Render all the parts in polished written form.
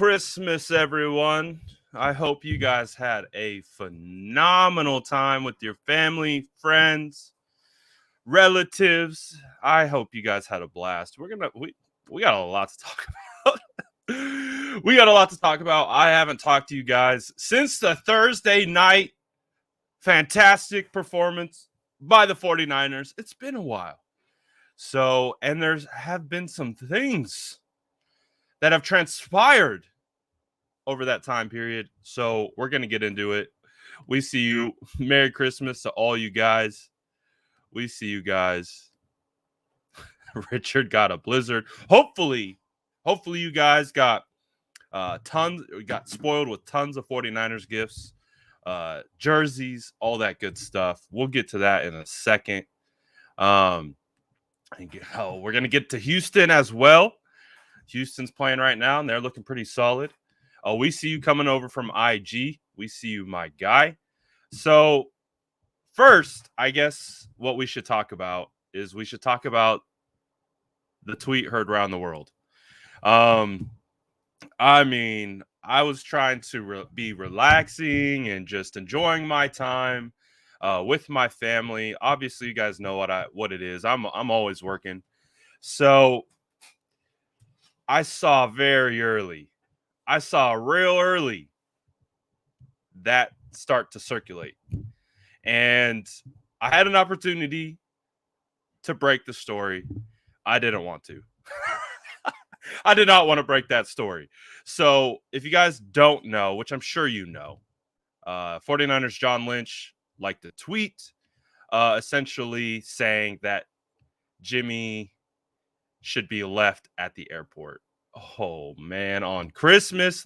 Christmas, everyone. I hope you guys had a phenomenal time with your family, friends, relatives. I hope you guys had a blast. We got a lot to talk about. We got a lot to talk about. I haven't talked to you guys since the Thursday night fantastic performance by the 49ers. It's been a while. So, and there's have been some things that have transpired over that time period. So we're going to get into it. We see you. Merry Christmas to all you guys. We see you guys. Richard got a blizzard. Hopefully you guys got tons. We got spoiled with tons of 49ers gifts, jerseys, all that good stuff. We'll get to that in a second. We're going to get to Houston as well. Houston's playing right now, and they're looking pretty solid. We see you coming over from IG. We see you, my guy. So first, I guess what we should talk about is we should talk about the tweet heard around the world. I mean, I was trying to be relaxing and just enjoying my time with my family. Obviously, you guys know what it is. I'm always working. So I saw real early that start to circulate. And I had an opportunity to break the story. I didn't want to. I did not want to break that story. So if you guys don't know, which I'm sure you know, 49ers John Lynch liked a tweet essentially saying that Jimmy should be left at the airport. Oh, man. On Christmas,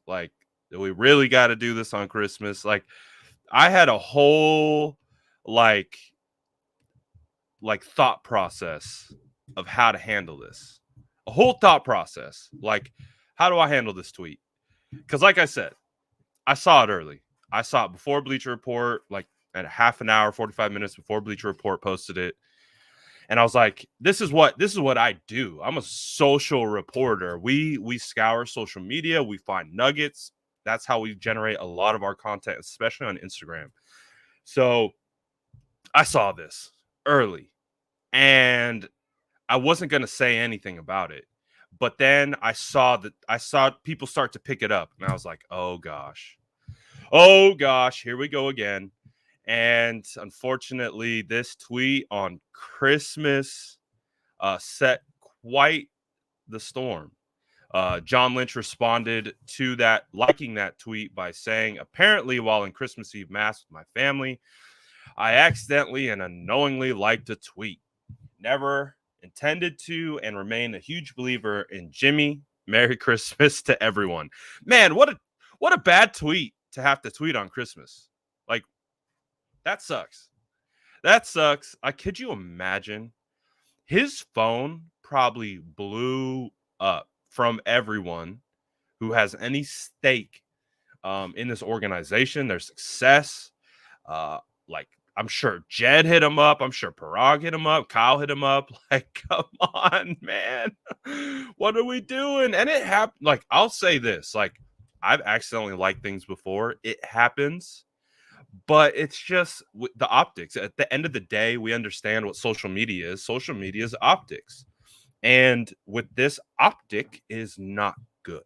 like, we really got to do this on Christmas. Like, I had a whole, like thought process of how to handle this. A whole thought process. Like, how do I handle this tweet? Because, like I said, I saw it early. I saw it before Bleacher Report, like at a half an hour, 45 minutes before Bleacher Report posted it. And I was like, this is what I do. I'm a social reporter. We scour social media. We find nuggets. That's how we generate a lot of our content, especially on Instagram. So I saw this early, and I wasn't going to say anything about it. But then I saw people start to pick it up, and I was like, oh gosh, here we go again. And unfortunately, this tweet on Christmas set quite the storm. John Lynch responded to that, liking that tweet by saying, apparently, while in Christmas Eve Mass with my family, I accidentally and unknowingly liked a tweet. Never intended to, and remain a huge believer in Jimmy. Merry Christmas to everyone. Man, what a bad tweet to have to tweet on Christmas. Like, that sucks. Could you imagine? His phone probably blew up from everyone who has any stake in this organization, their success. Like, I'm sure Jed hit him up. I'm sure Parag hit him up. Kyle hit him up. Like, come on, man. What are we doing? And it happened. Like, I'll say this. Like, I've accidentally liked things before. It happens. But it's just the optics. At the end of the day, we understand what social media is. Social media is optics. And with this, optic is not good.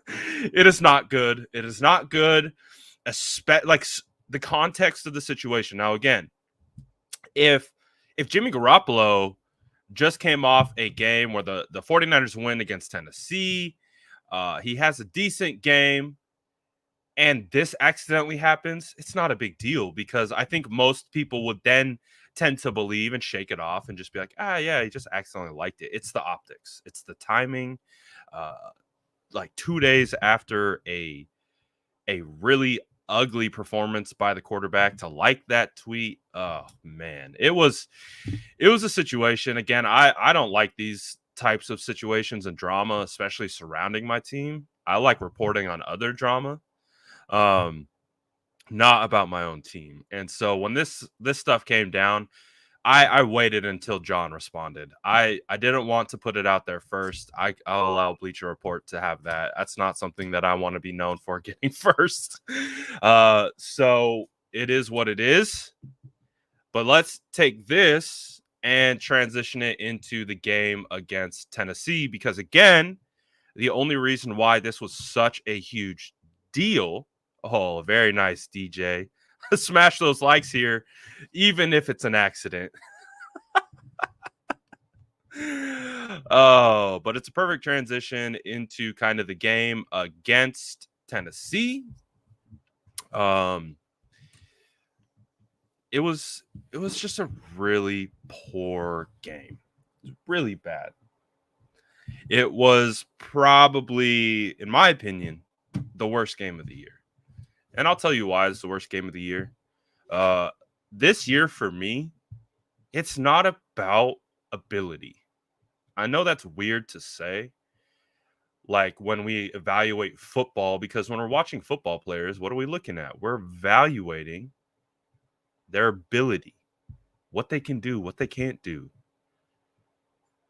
It is not good. It is not good. Like, the context of the situation. Now, again, if Jimmy Garoppolo just came off a game where the 49ers win against Tennessee, he has a decent game, and this accidentally happens, it's not a big deal, because I think most people would then tend to believe and shake it off and just be like, yeah, he just accidentally liked it. It's the optics. It's the timing. Like 2 days after a really ugly performance by the quarterback, to like that tweet. Oh, man. It was a situation. Again, I don't like these types of situations and drama, especially surrounding my team. I like reporting on other drama. Not about my own team. And so when this stuff came down, I waited until John responded. I didn't want to put it out there first. I'll allow Bleacher Report to have that. That's not something that I want to be known for getting first. So it is what it is. But let's take this and transition it into the game against Tennessee, because again, the only reason why this was such a huge deal. Oh, very nice, DJ. Smash those likes here, even if it's an accident. Oh, but it's a perfect transition into kind of the game against Tennessee. It was just a really poor game. It was really bad. It was probably, in my opinion, the worst game of the year. And I'll tell you why it's the worst game of the year. This year for me, it's not about ability. I know that's weird to say, like when we evaluate football, because when we're watching football players, what are we looking at? We're evaluating their ability, what they can do, what they can't do.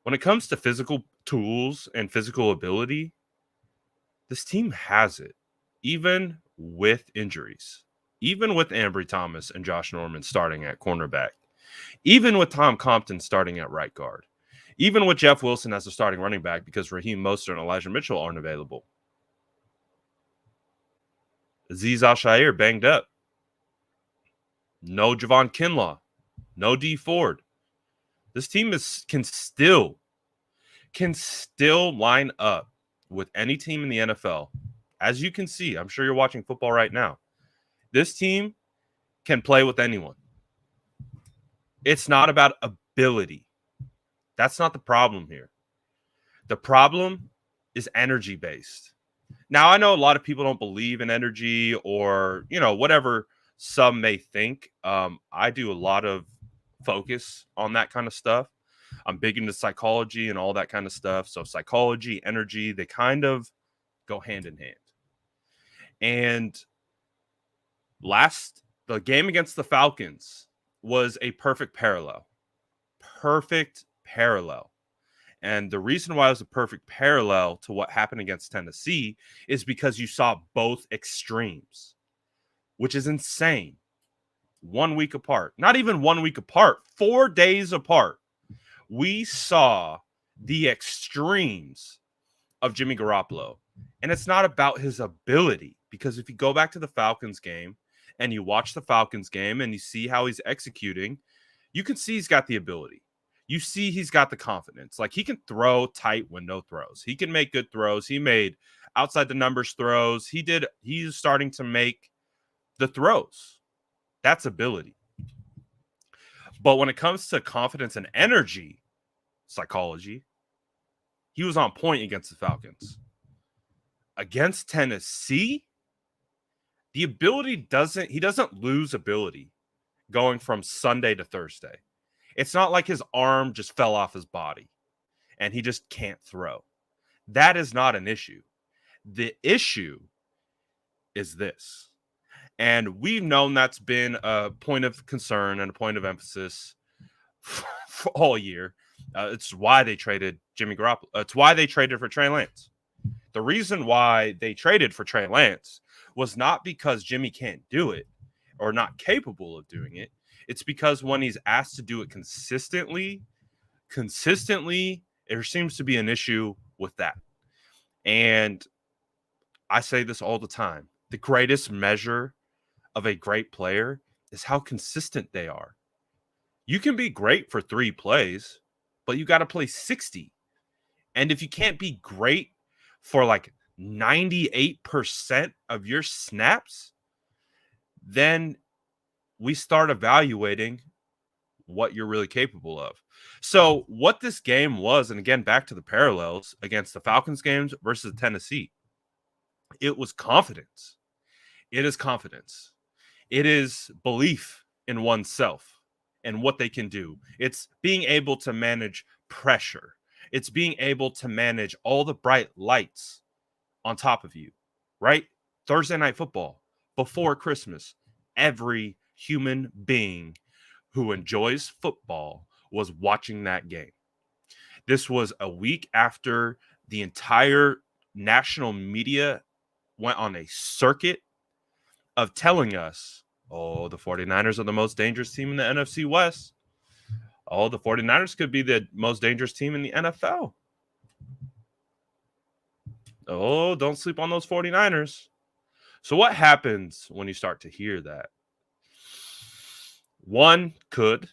When it comes to physical tools and physical ability, this team has it, even with injuries, even with Ambry Thomas and Josh Norman starting at cornerback, even with Tom Compton starting at right guard, even with Jeff Wilson as the starting running back because Raheem Mostert and Elijah Mitchell aren't available. Azeez Al-Shaair banged up. No Javon Kinlaw. No D Ford. This team can still line up with any team in the NFL. As you can see, I'm sure you're watching football right now. This team can play with anyone. It's not about ability. That's not the problem here. The problem is energy based. Now, I know a lot of people don't believe in energy or, whatever some may think. I do a lot of focus on that kind of stuff. I'm big into psychology and all that kind of stuff. So psychology, energy, they kind of go hand in hand. And the game against the Falcons was a perfect parallel. Perfect parallel. And the reason why it was a perfect parallel to what happened against Tennessee is because you saw both extremes, which is insane. 1 week apart, not even 1 week apart, 4 days apart. We saw the extremes of Jimmy Garoppolo. And it's not about his ability, because if you go back to the Falcons game and you watch the Falcons game and you see how he's executing, you can see he's got the ability. You see he's got the confidence. Like, he can throw tight window throws. He can make good throws. He made outside the numbers throws. He's starting to make the throws. That's ability. But when it comes to confidence and energy, psychology, he was on point against the Falcons. Against Tennessee, the ability he doesn't lose ability going from Sunday to Thursday. It's not like his arm just fell off his body and he just can't throw. That is not an issue. The issue is this. And we've known that's been a point of concern and a point of emphasis for all year. It's why they traded Jimmy Garoppolo. It's why they traded for Trey Lance. The reason why they traded for Trey Lance was not because Jimmy can't do it or not capable of doing it. It's because when he's asked to do it consistently, there seems to be an issue with that. And I say this all the time. The greatest measure of a great player is how consistent they are. You can be great for 3 plays, but you got to play 60. And if you can't be great for like 98% of your snaps, then we start evaluating what you're really capable of. So what this game was, and again, back to the parallels against the Falcons games versus Tennessee, it was confidence. It is confidence. It is belief in oneself and what they can do. It's being able to manage pressure. It's being able to manage all the bright lights on top of you, right? Thursday Night Football, before Christmas, every human being who enjoys football was watching that game. This was a week after the entire national media went on a circuit of telling us, oh, the 49ers are the most dangerous team in the NFC West. Oh, the 49ers could be the most dangerous team in the NFL. Oh, don't sleep on those 49ers. So what happens when you start to hear that? One could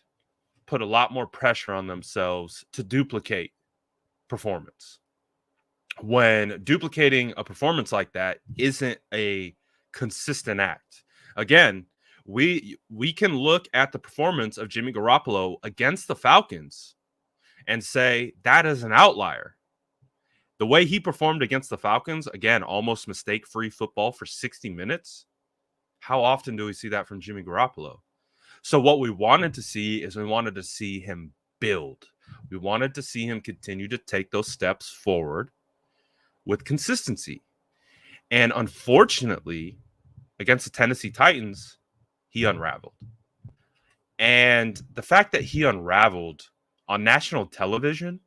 put a lot more pressure on themselves to duplicate performance. When duplicating a performance like that isn't a consistent act. Again, we can look at the performance of Jimmy Garoppolo against the Falcons and say that is an outlier. The way he performed against the Falcons, again, almost mistake-free football for 60 minutes. How often do we see that from Jimmy Garoppolo? So what we wanted to see is we wanted to see him build. We wanted to see him continue to take those steps forward with consistency. And unfortunately, against the Tennessee Titans, he unraveled. And the fact that he unraveled on national television,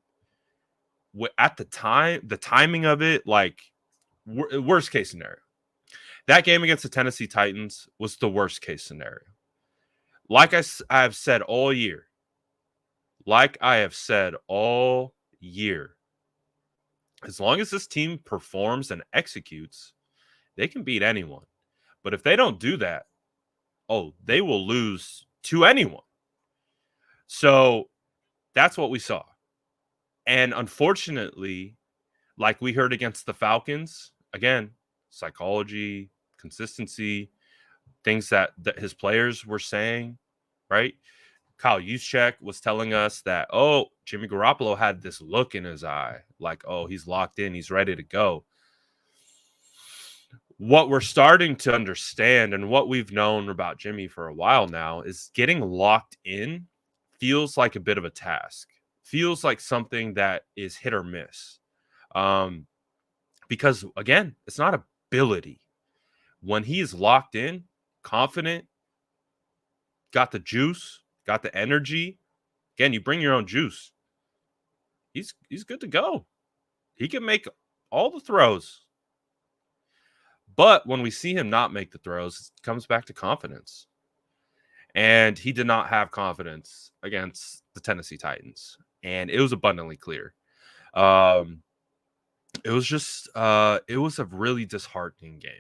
at the time, the timing of it, like worst case scenario. That game against the Tennessee Titans was the worst case scenario. Like I've said all year, as long as this team performs and executes, they can beat anyone. But if they don't do that, they will lose to anyone. So that's what we saw. And unfortunately, like we heard against the Falcons, again, psychology, consistency, things that his players were saying, right? Kyle Juszczyk was telling us that, Jimmy Garoppolo had this look in his eye, like, he's locked in, he's ready to go. What we're starting to understand and what we've known about Jimmy for a while now is getting locked in feels like a bit of a task, feels like something that is hit or miss. Because, again, it's not ability. When he is locked in, confident, got the juice, got the energy. Again, you bring your own juice. He's good to go. He can make all the throws. But when we see him not make the throws, it comes back to confidence. And he did not have confidence against the Tennessee Titans. And it was abundantly clear. It was a really disheartening game.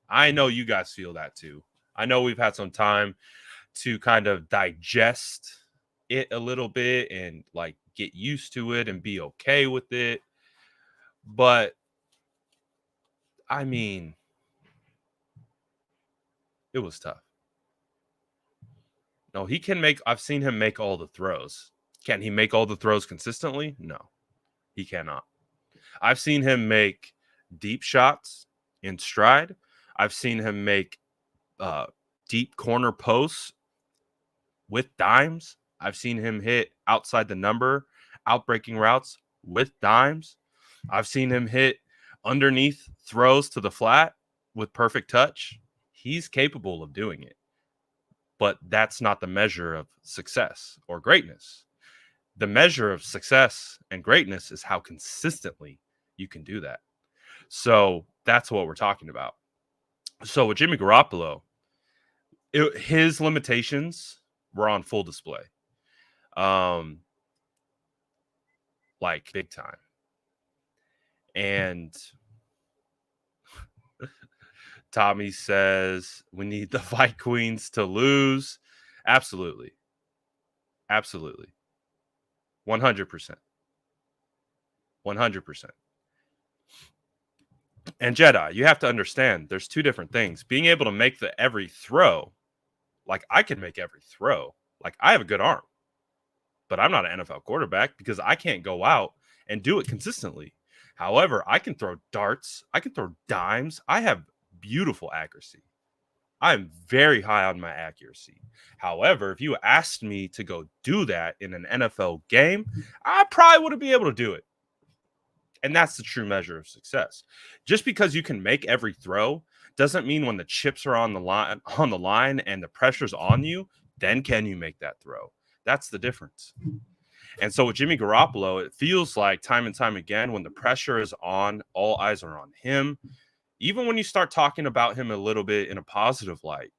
I know you guys feel that too. I know we've had some time to kind of digest it a little bit and like get used to it and be okay with it. But I mean, it was tough. No, I've seen him make all the throws. Can he make all the throws consistently? No, he cannot. I've seen him make deep shots in stride. I've seen him make deep corner posts with dimes. I've seen him hit outside the number, outbreaking routes with dimes. I've seen him hit underneath throws to the flat with perfect touch. He's capable of doing it. But that's not the measure of success or greatness. The measure of success and greatness is how consistently you can do that. So that's what we're talking about. So with Jimmy Garoppolo, his limitations were on full display. Like big time. And Tommy says we need the Fight Queens to lose. Absolutely. 100%. 100%. And Jedi, you have to understand there's two different things. Being able to make every throw, like I can make every throw. Like I have a good arm. But I'm not an NFL quarterback because I can't go out and do it consistently. However, I can throw darts. I can throw dimes. I have beautiful accuracy. I'm very high on my accuracy. However, if you asked me to go do that in an NFL game, I probably wouldn't be able to do it. And that's the true measure of success. Just because you can make every throw doesn't mean when the chips are on the line and the pressure's on you, then can you make that throw? That's the difference. And so with Jimmy Garoppolo, it feels like time and time again, when the pressure is on, all eyes are on him. Even when you start talking about him a little bit in a positive light,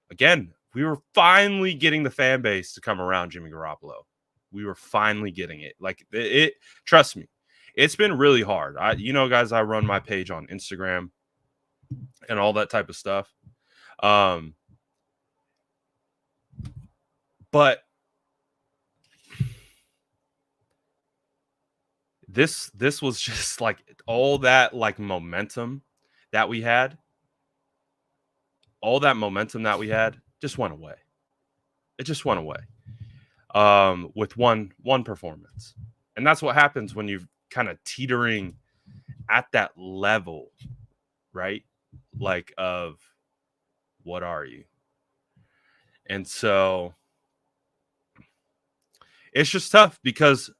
again, we were finally getting the fan base to come around Jimmy Garoppolo. We were finally getting it. Like it trust me, it's been really hard. Guys, I run my page on Instagram and all that type of stuff. But this was just like all that like momentum that we had. All that momentum that we had just went away. It just went away with one performance. And that's what happens when you're kind of teetering at that level, right? Like of what are you? And so it's just tough because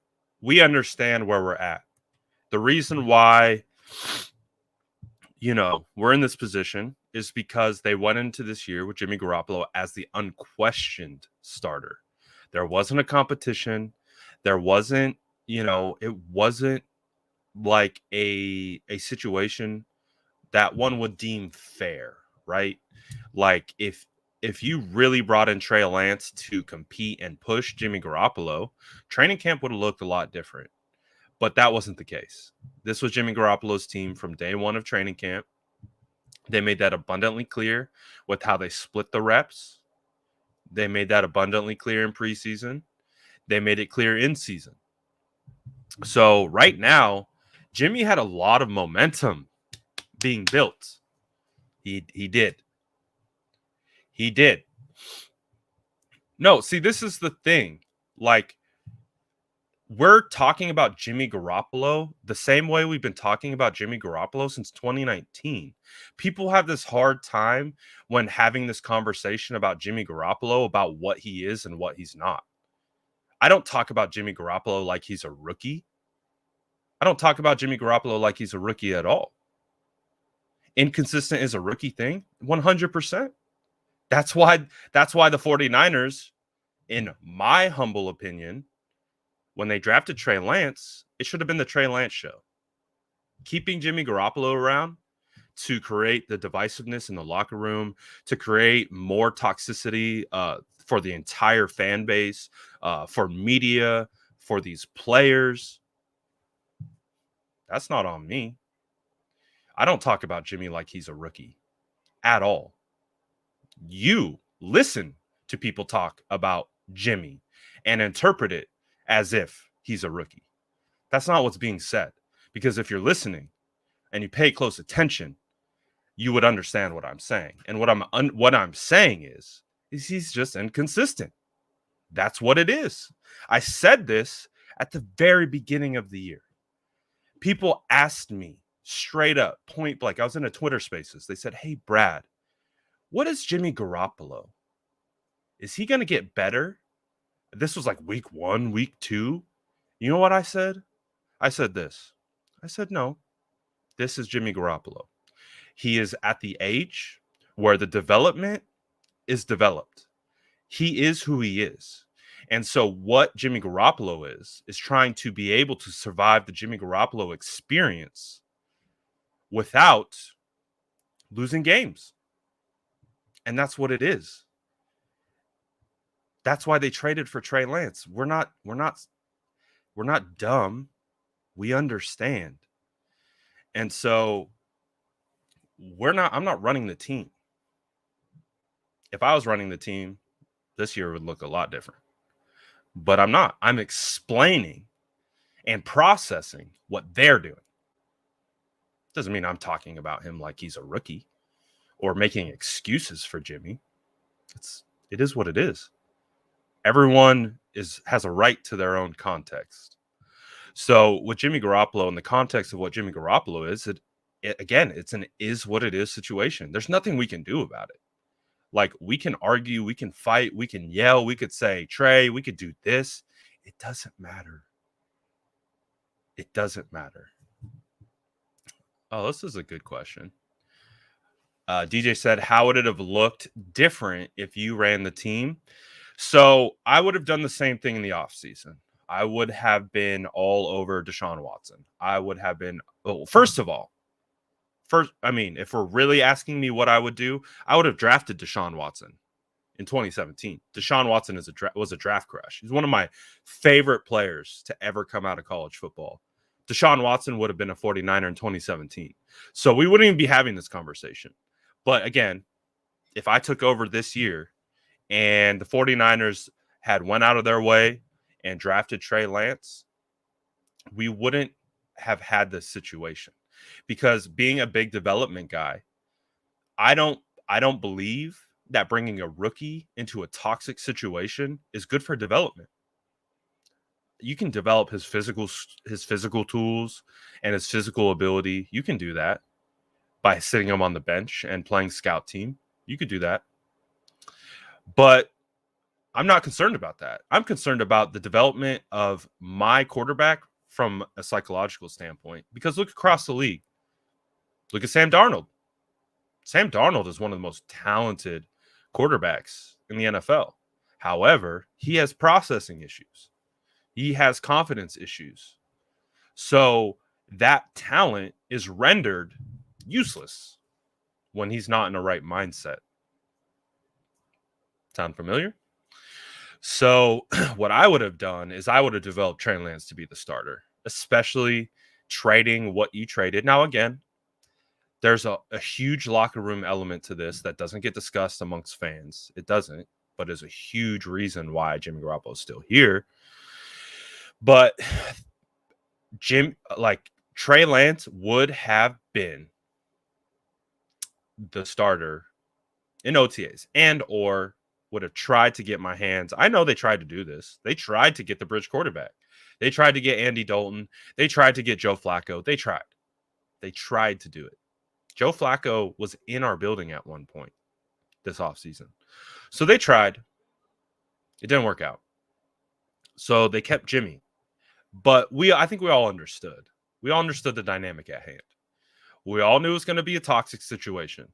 we understand where we're at. The reason why, we're in this position is because they went into this year with Jimmy Garoppolo as the unquestioned starter. There wasn't a competition. There wasn't, it wasn't like a situation that one would deem fair, right? Like if you really brought in Trey Lance to compete and push Jimmy Garoppolo, training camp would have looked a lot different. But that wasn't the case. This was Jimmy Garoppolo's team from day one of training camp. They made that abundantly clear with how they split the reps. They made that abundantly clear in preseason. They made it clear in season. So right now, Jimmy had a lot of momentum being built. He did. He did. No, see, this is the thing. Like, we're talking about Jimmy Garoppolo the same way we've been talking about Jimmy Garoppolo since 2019. People have this hard time when having this conversation about Jimmy Garoppolo, about what he is and what he's not. I don't talk about Jimmy Garoppolo like he's a rookie. I don't talk about Jimmy Garoppolo like he's a rookie at all. Inconsistent is a rookie thing, 100%. That's why the 49ers, in my humble opinion, when they drafted Trey Lance, it should have been the Trey Lance show. Keeping Jimmy Garoppolo around to create the divisiveness in the locker room, to create more toxicity for the entire fan base, for media, for these players. That's not on me. I don't talk about Jimmy like he's a rookie at all. You listen to people talk about Jimmy and interpret it as if he's a rookie. That's not what's being said. Because if you're listening and you pay close attention, you would understand what I'm saying. And what I'm saying is he's just inconsistent. That's what it is. I said this at the very beginning of the year. People asked me straight up, point blank. I was in a Twitter Spaces. They said, "Hey, Brad, what is Jimmy Garoppolo? Is he going to get better?" This was like week 1, week 2. You know what I said? I said this. I said, no, this is Jimmy Garoppolo. He is at the age where the development is developed. He is who he is. And so what Jimmy Garoppolo is trying to be able to survive the Jimmy Garoppolo experience without losing games. And that's what it is. That's why they traded for Trey Lance. We're not dumb. We understand. And so I'm not running the team. If I was running the team, this year would look a lot different. But I'm not. I'm explaining and processing what they're doing. Doesn't mean I'm talking about him like he's a rookie or making excuses for Jimmy. It is what it is. Everyone has a right to their own context. So with Jimmy Garoppolo, in the context of what Jimmy Garoppolo is, it's an is what it is situation. There's nothing we can do about it. Like, we can argue, we can fight, we can yell, we could say, Trey, we could do this. It doesn't matter. It doesn't matter. Oh, this is a good question. DJ said, how would it have looked different if you ran the team? So I would have done the same thing in the offseason. I would have been all over Deshaun Watson. I would have been, well, first of all, I mean, if we're really asking me what I would do, I would have drafted Deshaun Watson in 2017. Deshaun Watson was a draft crush. He's one of my favorite players to ever come out of college football. Deshaun Watson would have been a 49er in 2017. So we wouldn't even be having this conversation. But again, if I took over this year and the 49ers had went out of their way and drafted Trey Lance, we wouldn't have had this situation. Because being a big development guy, I don't believe that bringing a rookie into a toxic situation is good for development. You can develop his physical tools and his physical ability. You can do that by sitting him on the bench and playing scout team. You could do that. But I'm not concerned about that. I'm concerned about the development of my quarterback from a psychological standpoint. Because look across the league. Look at Sam Darnold. Sam Darnold is one of the most talented quarterbacks in the NFL. However, he has processing issues. He has confidence issues. So that talent is rendered useless when he's not in the right mindset. Sound familiar? So what I would have done is I would have developed Trey Lance to be the starter, especially trading what you traded. Now, again, there's a huge locker room element to this that doesn't get discussed amongst fans. It doesn't, but is a huge reason why Jimmy Garoppolo is still here. But Trey Lance would have been the starter in OTAs and or would have tried to get my hands. I know they tried to do this. They tried to get the bridge quarterback. They tried to get Andy Dalton. They tried to get Joe Flacco. They tried to do it. Joe Flacco was in our building at one point this offseason. So they tried. It didn't work out. So they kept Jimmy. But I think we all understood. We all understood the dynamic at hand. We all knew it was going to be a toxic situation.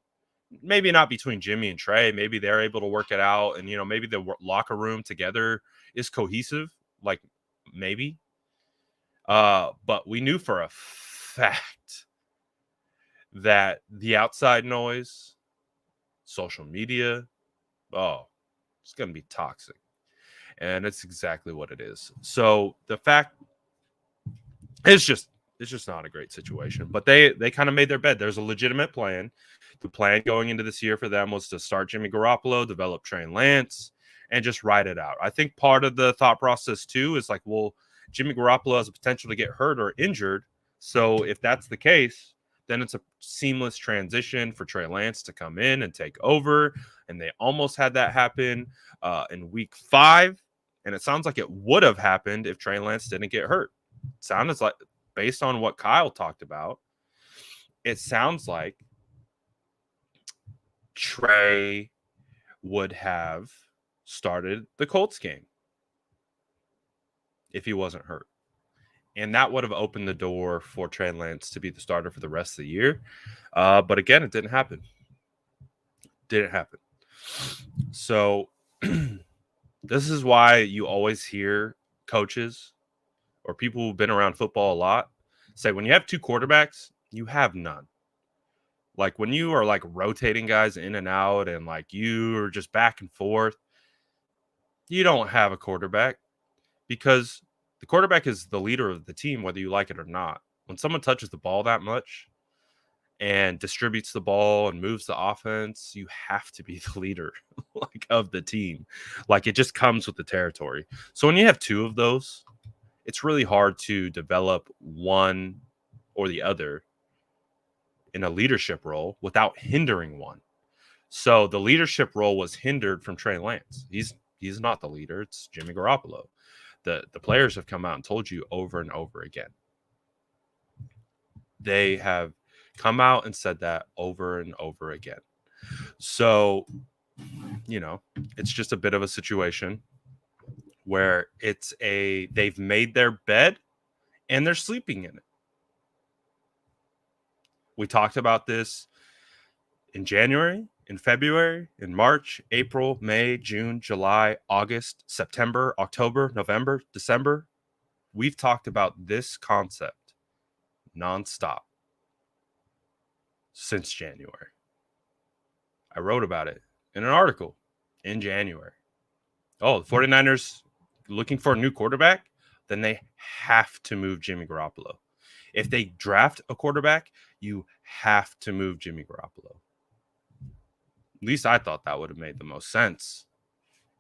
Maybe not between Jimmy and Trey. Maybe they're able to work it out. And, maybe the locker room together is cohesive. Like, maybe. But we knew for a fact that the outside noise, social media, it's going to be toxic. And it's exactly what it is. So the fact it's just not a great situation. But they kind of made their bed. There's a legitimate plan. The plan going into this year for them was to start Jimmy Garoppolo, develop Trey Lance, and just ride it out. I think part of the thought process too is like, well, Jimmy Garoppolo has a potential to get hurt or injured. So if that's the case, then it's a seamless transition for Trey Lance to come in and take over. And they almost had that happen in week 5. And it sounds like it would have happened if Trey Lance didn't get hurt. It sounds like, based on what Kyle talked about, it sounds like Trey would have started the Colts game if he wasn't hurt. And that would have opened the door for Trey Lance to be the starter for the rest of the year. But again, it didn't happen. So this is why you always hear coaches or people who've been around football a lot say, when you have 2 quarterbacks, you have none. Like when you are like rotating guys in and out and like you are just back and forth, you don't have a quarterback, because the quarterback is the leader of the team, whether you like it or not. When someone touches the ball that much and distributes the ball and moves the offense, you have to be the leader of the team. Like, it just comes with the territory. So when you have 2 of those, it's really hard to develop one or the other in a leadership role without hindering one. So the leadership role was hindered from Trey Lance. He's not the leader. It's Jimmy Garoppolo. The players have come out and told you over and over again. They have come out and said that over and over again. So, it's just a bit of a situation where they've made their bed and they're sleeping in it. We talked about this in January. in February, in March, April, May, June, July, August, September, October, November, December, we've talked about this concept nonstop since January. I wrote about it in an article in January. Oh, the 49ers looking for a new quarterback? Then they have to move Jimmy Garoppolo. If they draft a quarterback, you have to move Jimmy Garoppolo. At least I thought that would have made the most sense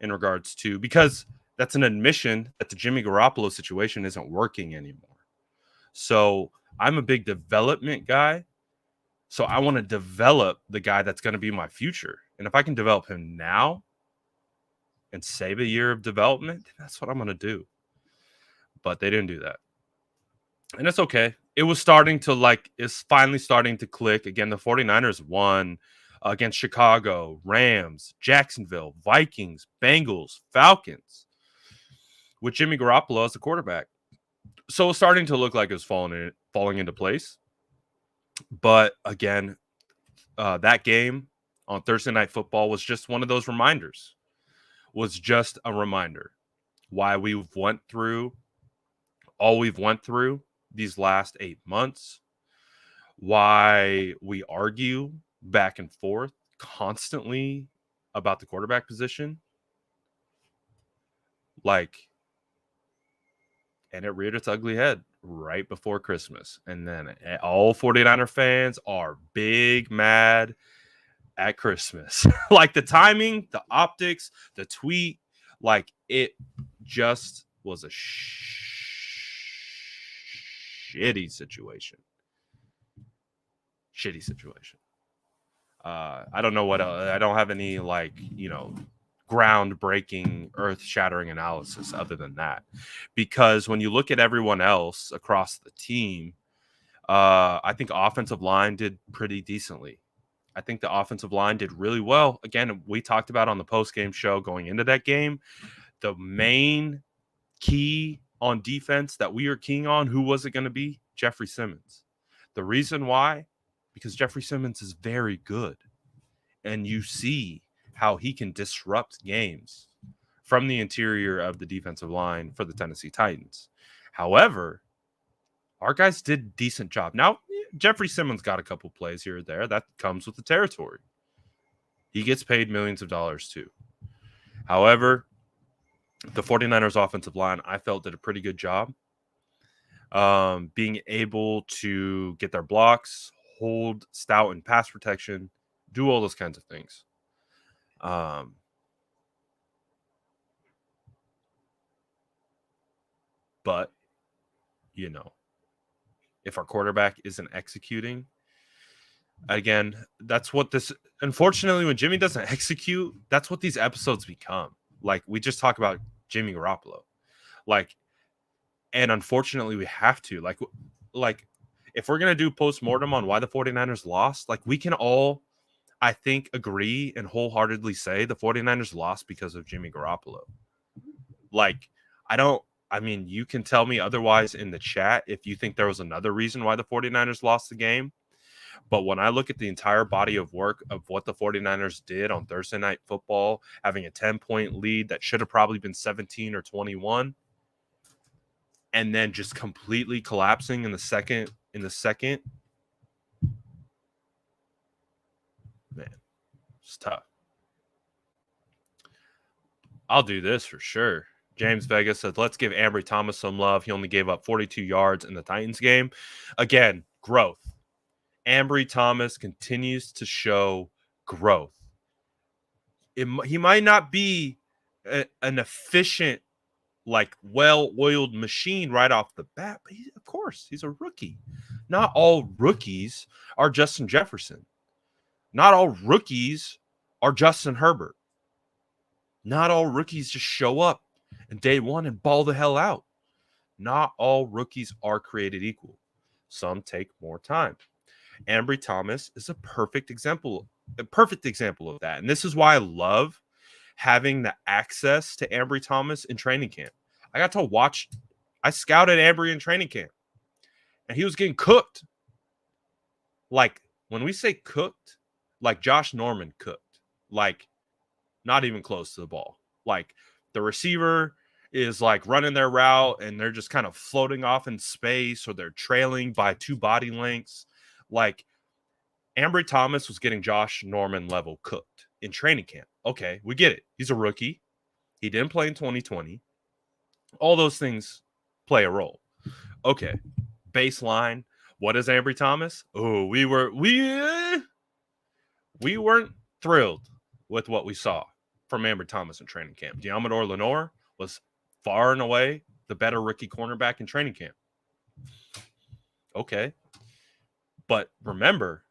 in regards to, because that's an admission that the Jimmy Garoppolo situation isn't working anymore. So I'm a big development guy. So I want to develop the guy that's going to be my future. And if I can develop him now and save a year of development, that's what I'm going to do. But they didn't do that. And it's okay. It was starting to it's finally starting to click. Again, the 49ers won against Chicago, Rams, Jacksonville, Vikings, Bengals, Falcons with Jimmy Garoppolo as the quarterback. So it's starting to look like it was falling into place. But again, that game on Thursday Night Football was just one of those reminders. Was just a reminder why we've went through all we've went through these last 8 months, why we argue back and forth constantly about the quarterback position. And it reared its ugly head right before Christmas. And then all 49er fans are big mad at Christmas. The timing, the optics, the tweet, it just was a shitty situation. I don't know what else. I don't have any groundbreaking, earth-shattering analysis other than that. Because when you look at everyone else across the team, I think offensive line did pretty decently. I think the offensive line did really well. Again, we talked about on the post-game show going into that game, the main key on defense that we are keying on, who was it going to be? Jeffrey Simmons. The reason why? Because Jeffrey Simmons is very good. And you see how he can disrupt games from the interior of the defensive line for the Tennessee Titans. However, our guys did a decent job. Now, Jeffrey Simmons got a couple plays here or there. That comes with the territory. He gets paid millions of dollars too. However, the 49ers offensive line, I felt, did a pretty good job being able to get their blocks, hold stout in pass protection, do all those kinds of things. But, if our quarterback isn't executing, again, that's what this, unfortunately, when Jimmy doesn't execute, that's what these episodes become. We just talk about Jimmy Garoppolo. And unfortunately, we have to. If we're going to do postmortem on why the 49ers lost, we can all, I think, agree and wholeheartedly say the 49ers lost because of Jimmy Garoppolo. You can tell me otherwise in the chat if you think there was another reason why the 49ers lost the game. But when I look at the entire body of work of what the 49ers did on Thursday Night Football, having a 10-point lead that should have probably been 17 or 21, and then just completely collapsing in the second, man, it's tough. I'll do this for sure. James Vega says, let's give Ambry Thomas some love. He only gave up 42 yards in the Titans game. Again, growth. Ambry Thomas continues to show growth. He might not be an efficient, well-oiled machine right off the bat, but of course, he's a rookie. Not all rookies are Justin Jefferson. Not all rookies are Justin Herbert. Not all rookies just show up and day one and ball the hell out. Not all rookies are created equal. Some take more time. Ambry Thomas is a perfect example of that. And this is why I love having the access to Ambry Thomas in training camp. I scouted Ambry in training camp, and he was getting cooked. When we say cooked, Like Josh Norman cooked. Like not even close to the ball. Like the receiver is like running their route and they're just kind of floating off in space or they're trailing by 2 body lengths. Like Ambry Thomas was getting Josh Norman level cooked in training camp. Okay, we get it. He's a rookie. He didn't play in 2020. All those things play a role. Okay, baseline. What is Ambry Thomas? Oh, we weren't thrilled with what we saw from Ambry Thomas in training camp. Diamador Lenore was far and away the better rookie cornerback in training camp. Okay. But remember,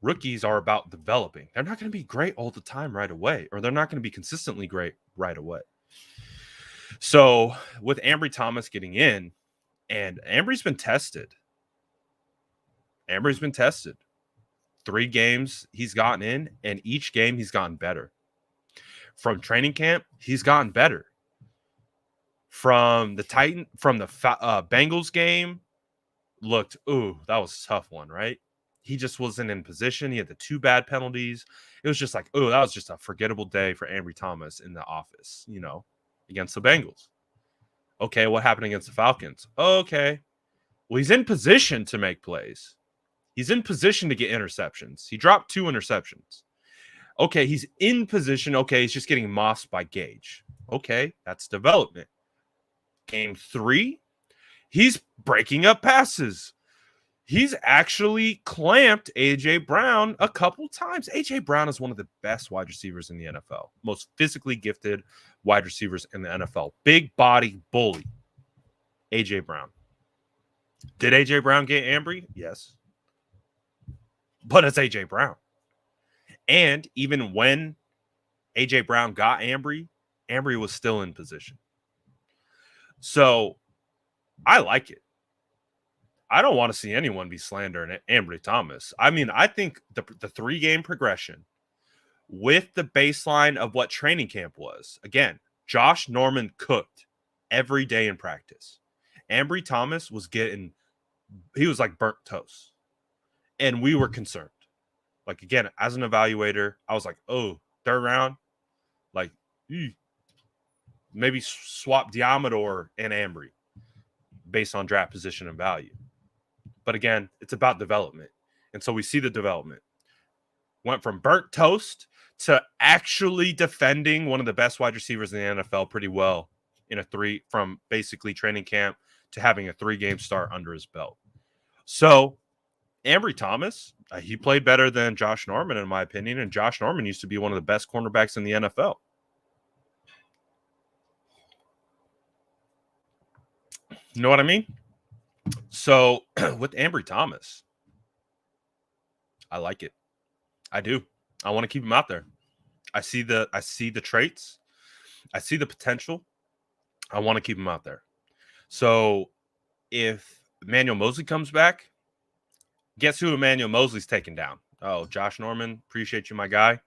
rookies are about developing. They're not going to be great all the time right away, or they're not going to be consistently great right away. So with Ambry Thomas getting in, and Ambry's been tested. 3 games he's gotten in, and each game he's gotten better. From training camp, he's gotten better. From the Bengals game, looked, that was a tough one, right? He just wasn't in position. He had the 2 bad penalties. It was just like, that was just a forgettable day for Ambry Thomas in the office, against the Bengals. Okay, what happened against the Falcons? Okay. Well, he's in position to make plays. He's in position to get interceptions. He dropped 2 interceptions. Okay, he's in position. Okay, he's just getting mossed by Gage. Okay, that's development. Game 3, he's breaking up passes. He's actually clamped A.J. Brown a couple times. A.J. Brown is one of the best wide receivers in the NFL. Most physically gifted wide receivers in the NFL. Big body bully. A.J. Brown. Did A.J. Brown get Ambry? Yes. But it's A.J. Brown. And even when A.J. Brown got Ambry, Ambry was still in position. So I like it. I don't want to see anyone be slandering Ambry Thomas. I mean, I think the 3-game progression with the baseline of what training camp was, again, Josh Norman cooked every day in practice. Ambry Thomas he was like burnt toast. And we were concerned. Like, again, as an evaluator, I was like, 3rd round, like, maybe swap Diamador and Ambry based on draft position and value. But again, it's about development. And so we see the development. Went from burnt toast to actually defending one of the best wide receivers in the NFL pretty well from basically training camp to having a 3-game start under his belt. So Ambry Thomas, he played better than Josh Norman, in my opinion. And Josh Norman used to be one of the best cornerbacks in the NFL. You know what I mean? So with Ambry Thomas, I like it. I do. I want to keep him out there. I see the traits. I see the potential. I want to keep him out there. So if Emmanuel Mosley comes back, guess who Emmanuel Mosley's taking down? Oh, Josh Norman. Appreciate you, my guy.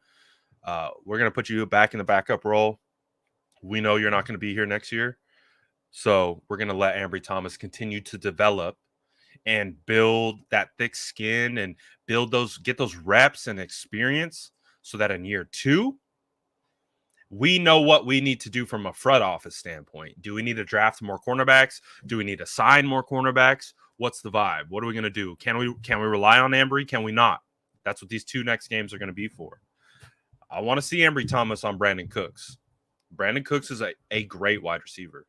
We're going to put you back in the backup role. We know you're not going to be here next year. So we're going to let Ambry Thomas continue to develop and build that thick skin and get those reps and experience so that in year 2, we know what we need to do from a front office standpoint. Do we need to draft more cornerbacks? Do we need to sign more cornerbacks? What's the vibe? What are we going to do? Can we rely on Ambry? Can we not? That's what these 2 next games are going to be for. I want to see Ambry Thomas on Brandon Cooks. Brandon Cooks is a great wide receiver.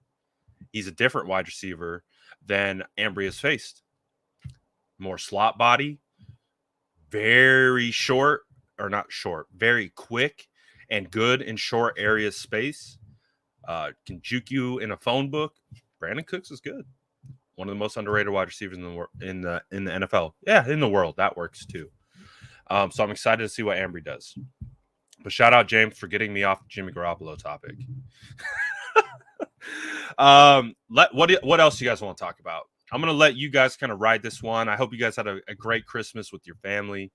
He's a different wide receiver than Ambry has faced. More slot body, very short, or not short, very quick and good in short areas space. Can juke you in a phone book. Brandon Cooks is good. One of the most underrated wide receivers in the NFL. Yeah, in the world. That works too. So I'm excited to see what Ambry does. But shout out James for getting me off the Jimmy Garoppolo topic. What else do you guys want to talk about? I'm going to let you guys kind of ride this one. I hope you guys had a great Christmas with your family.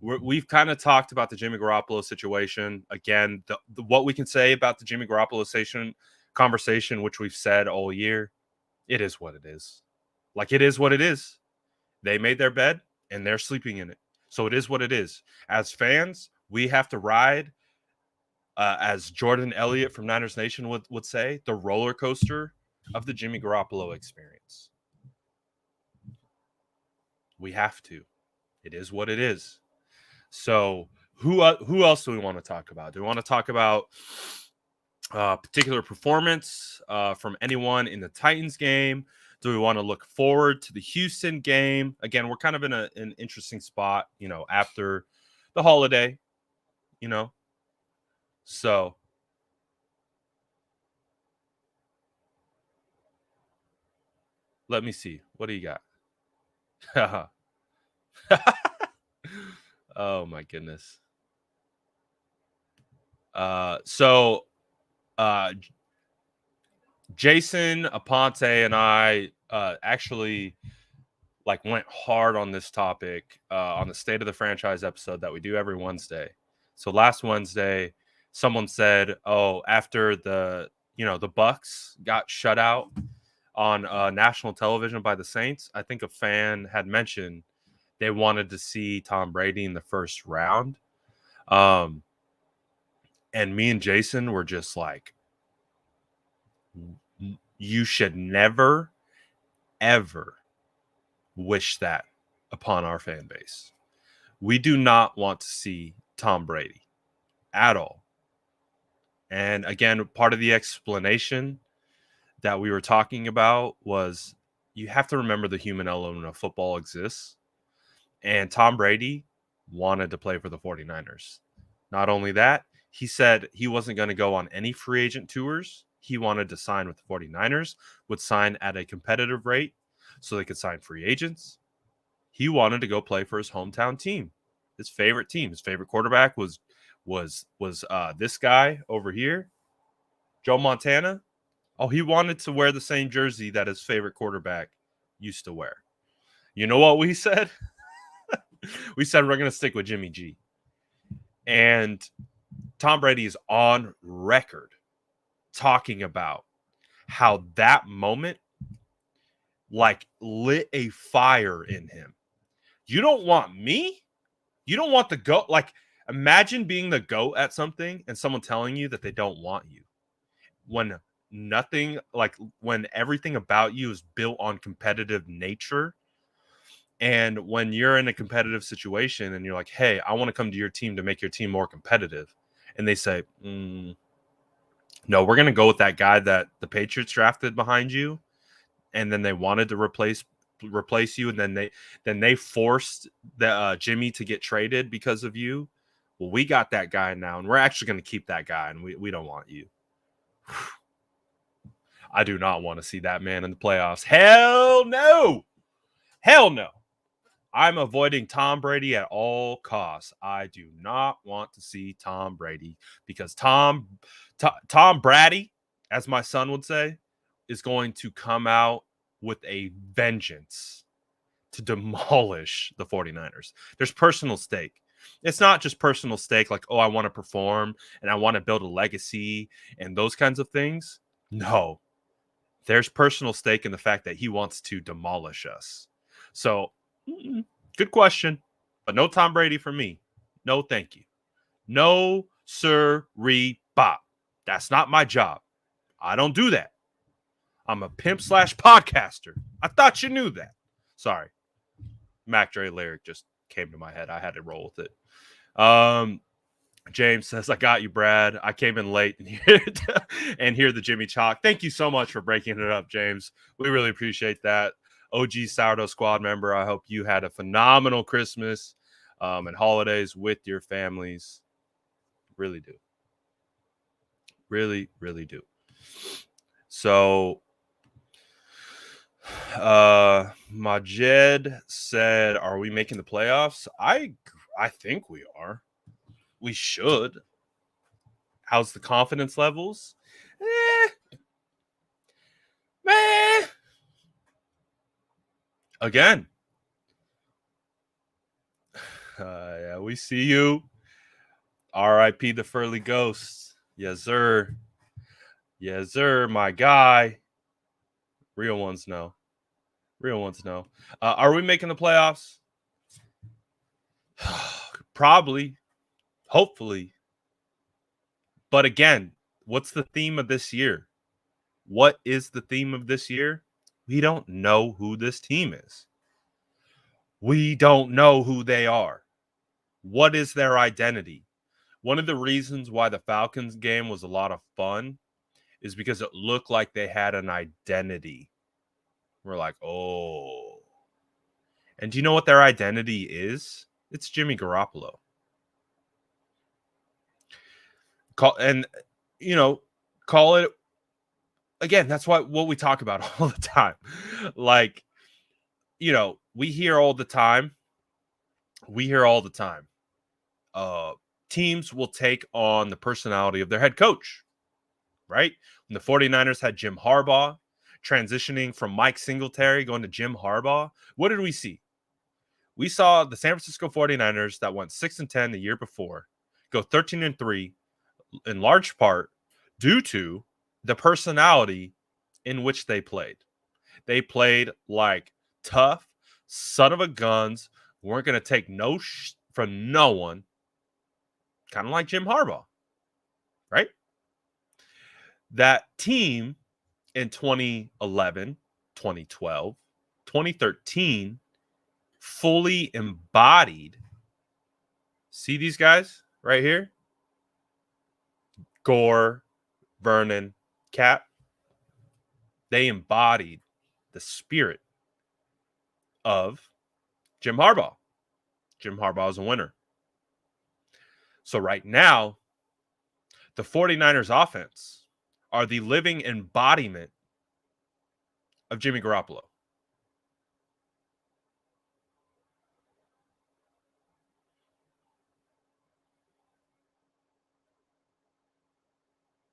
We've kind of talked about the Jimmy Garoppolo situation. Again, what we can say about the Jimmy Garoppolo conversation, which we've said all year, it is what it is. Like, it is what it is. They made their bed. and they're sleeping in it. So it is what it is. As fans, we have to ride, as Jordan Elliott from Niners Nation would say, the roller coaster of the Jimmy Garoppolo experience. We have to. It is what it is. So who else do we want to talk about? Do we want to talk about particular performance from anyone in the Titans game? Do we want to look forward to the Houston game? Again, we're kind of in an interesting spot, after the holiday, So let me see. What do you got? Oh my goodness. So Jason Aponte and I actually went hard on this topic on the State of the Franchise episode that we do every Wednesday. So last Wednesday, someone said, "Oh, after the Bucks got shut out on national television by the Saints, I think a fan had mentioned they wanted to see Tom Brady in the first round." And me and Jason were just like, you should never, ever wish that upon our fan base. We do not want to see Tom Brady at all. And again, part of the explanation that we were talking about was you have to remember the human element of football exists. And Tom Brady wanted to play for the 49ers. Not only that, he said he wasn't going to go on any free agent tours. He wanted to sign with the 49ers, would sign at a competitive rate so they could sign free agents. He wanted to go play for his hometown team, his favorite team. His favorite quarterback was this guy over here, Joe Montana. Oh, he wanted to wear the same jersey that his favorite quarterback used to wear. You know what we said? We said we're going to stick with Jimmy G. And Tom Brady is on record talking about how that moment lit a fire in him. You don't want me? You don't want the GOAT? Imagine being the GOAT at something and someone telling you that they don't want you. When when everything about you is built on competitive nature. And when you're in a competitive situation and you're like, hey, I want to come to your team to make your team more competitive. And they say, no, we're going to go with that guy that the Patriots drafted behind you. And then they wanted to replace you. And then they forced the Jimmy to get traded because of you. Well, we got that guy now, and we're actually going to keep that guy, and we don't want you. I do not want to see that man in the playoffs. Hell no. Hell no. I'm avoiding Tom Brady at all costs. I do not want to see Tom Brady because Tom Brady, as my son would say, is going to come out with a vengeance to demolish the 49ers. There's personal stake. It's not just personal stake like, oh, I want to perform and I want to build a legacy and those kinds of things. No. There's personal stake in the fact that he wants to demolish us. So, good question, but no Tom Brady for me. No, thank you. No, sir, bop. That's not my job. I don't do that. I'm a pimp/podcaster. I thought you knew that. Sorry. Mac Dre lyric just came to my head. I had to roll with it. James says, I got you, Brad. I came in late and hear the Jimmy Chalk. Thank you so much for breaking it up, James. We really appreciate that. OG Sourdough Squad member, I hope you had a phenomenal Christmas and holidays with your families. Really do. Really, really do. So, Majed said, are we making the playoffs? I think we are. We should. How's the confidence levels? Again. Yeah, we see you. R.I.P. the Furley Ghosts. Yes, sir. Yes, sir, my guy. Real ones know. Real ones know. Are we making the playoffs? Probably, hopefully. But again, what's the theme of this year? What is the theme of this year? We don't know who this team is. We don't know who they are. What is their identity? One of the reasons why the Falcons game was a lot of fun is because it looked like they had an identity. We're like, oh. And do you know what their identity is? It's Jimmy Garoppolo. Call it again. That's what we talk about all the time. Like, we hear all the time. Teams will take on the personality of their head coach, right? When the 49ers had Jim Harbaugh transitioning from Mike Singletary going to Jim Harbaugh, what did we see? We saw the San Francisco 49ers that went 6-10 the year before go 13-3 in large part due to the personality in which they played. They played like tough son of a guns, weren't going to take no from no one, kind of like Jim Harbaugh, right? That team in 2011, 2012, 2013 fully embodied. See these guys right here? Gore, Vernon, Cap. They embodied the spirit of Jim Harbaugh. Jim Harbaugh is a winner. So right now, the 49ers offense are the living embodiment of Jimmy Garoppolo.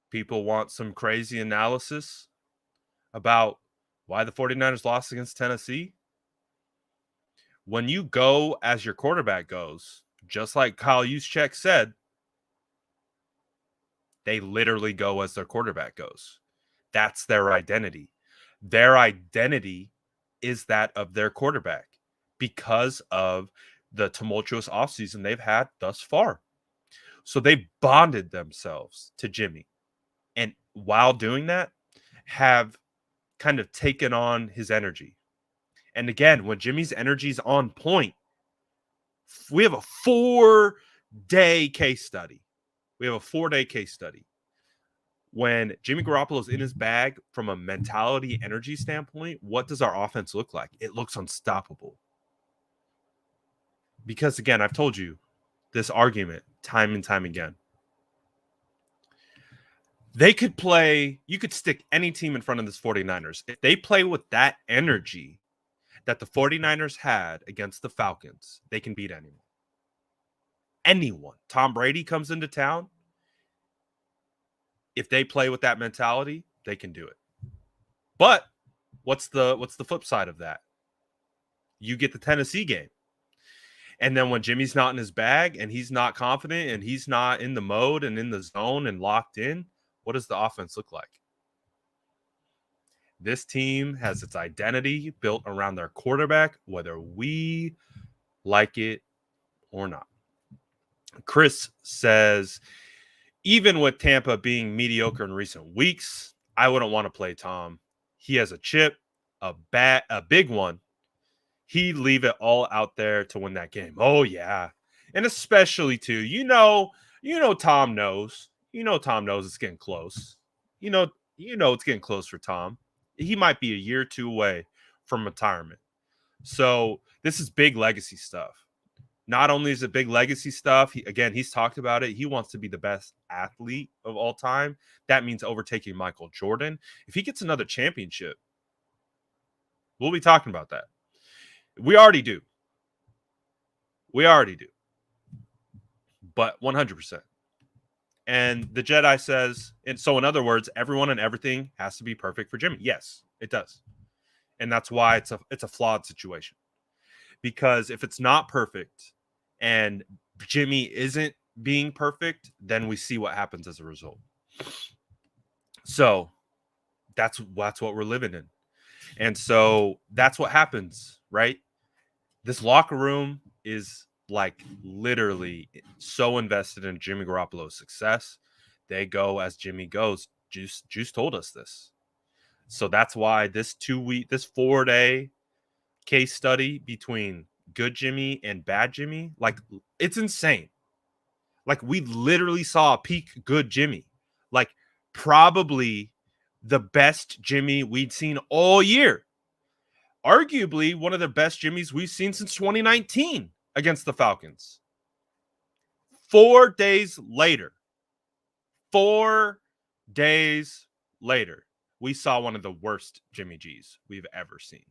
People want some crazy analysis about why the 49ers lost against Tennessee. When you go as your quarterback goes, just like Kyle Juszczyk said, they literally go as their quarterback goes. That's their identity. Their identity is that of their quarterback because of the tumultuous offseason they've had thus far. So they bonded themselves to Jimmy. And while doing that, have kind of taken on his energy. And again, when Jimmy's energy is on point, we have a 4-day case study. When Jimmy Garoppolo is in his bag from a mentality, energy standpoint, what does our offense look like? It looks unstoppable. Because again, I've told you this argument time and time again. They could play, you could stick any team in front of this 49ers. If they play with that energy that the 49ers had against the Falcons, they can beat anyone. Anyone. Tom Brady comes into town. If they play with that mentality, they can do it. But what's the flip side of that? You get the Tennessee game. And then when Jimmy's not in his bag and he's not confident and he's not in the mode and in the zone and locked in, what does the offense look like? This team has its identity built around their quarterback, whether we like it or not. Chris says, even with Tampa being mediocre in recent weeks, I wouldn't want to play Tom. He has a chip, a big one. He'd leave it all out there to win that game. Oh, yeah. And especially, too, Tom knows. Tom knows it's getting close. It's getting close for Tom. He might be a year or two away from retirement. So this is big legacy stuff. Not only is it big legacy stuff, he's talked about it. He wants to be the best athlete of all time. That means overtaking Michael Jordan. If he gets another championship, we'll be talking about that. We already do. But 100%. And the Jedi says, and so in other words, everyone and everything has to be perfect for Jimmy. Yes, it does. And that's why it's a flawed situation. Because if it's not perfect and Jimmy isn't being perfect, then we see what happens as a result. So that's what we're living in. And so that's what happens, right? This locker room is like literally so invested in Jimmy Garoppolo's success. They go as Jimmy goes. Juice told us this. So that's why this 4-day case study between good Jimmy and bad Jimmy, like it's insane. Like we literally saw a peak good Jimmy, like probably the best Jimmy we'd seen all year. Arguably one of the best Jimmys we've seen since 2019 against the Falcons. 4 days later, 4 days later, we saw one of the worst Jimmy G's we've ever seen.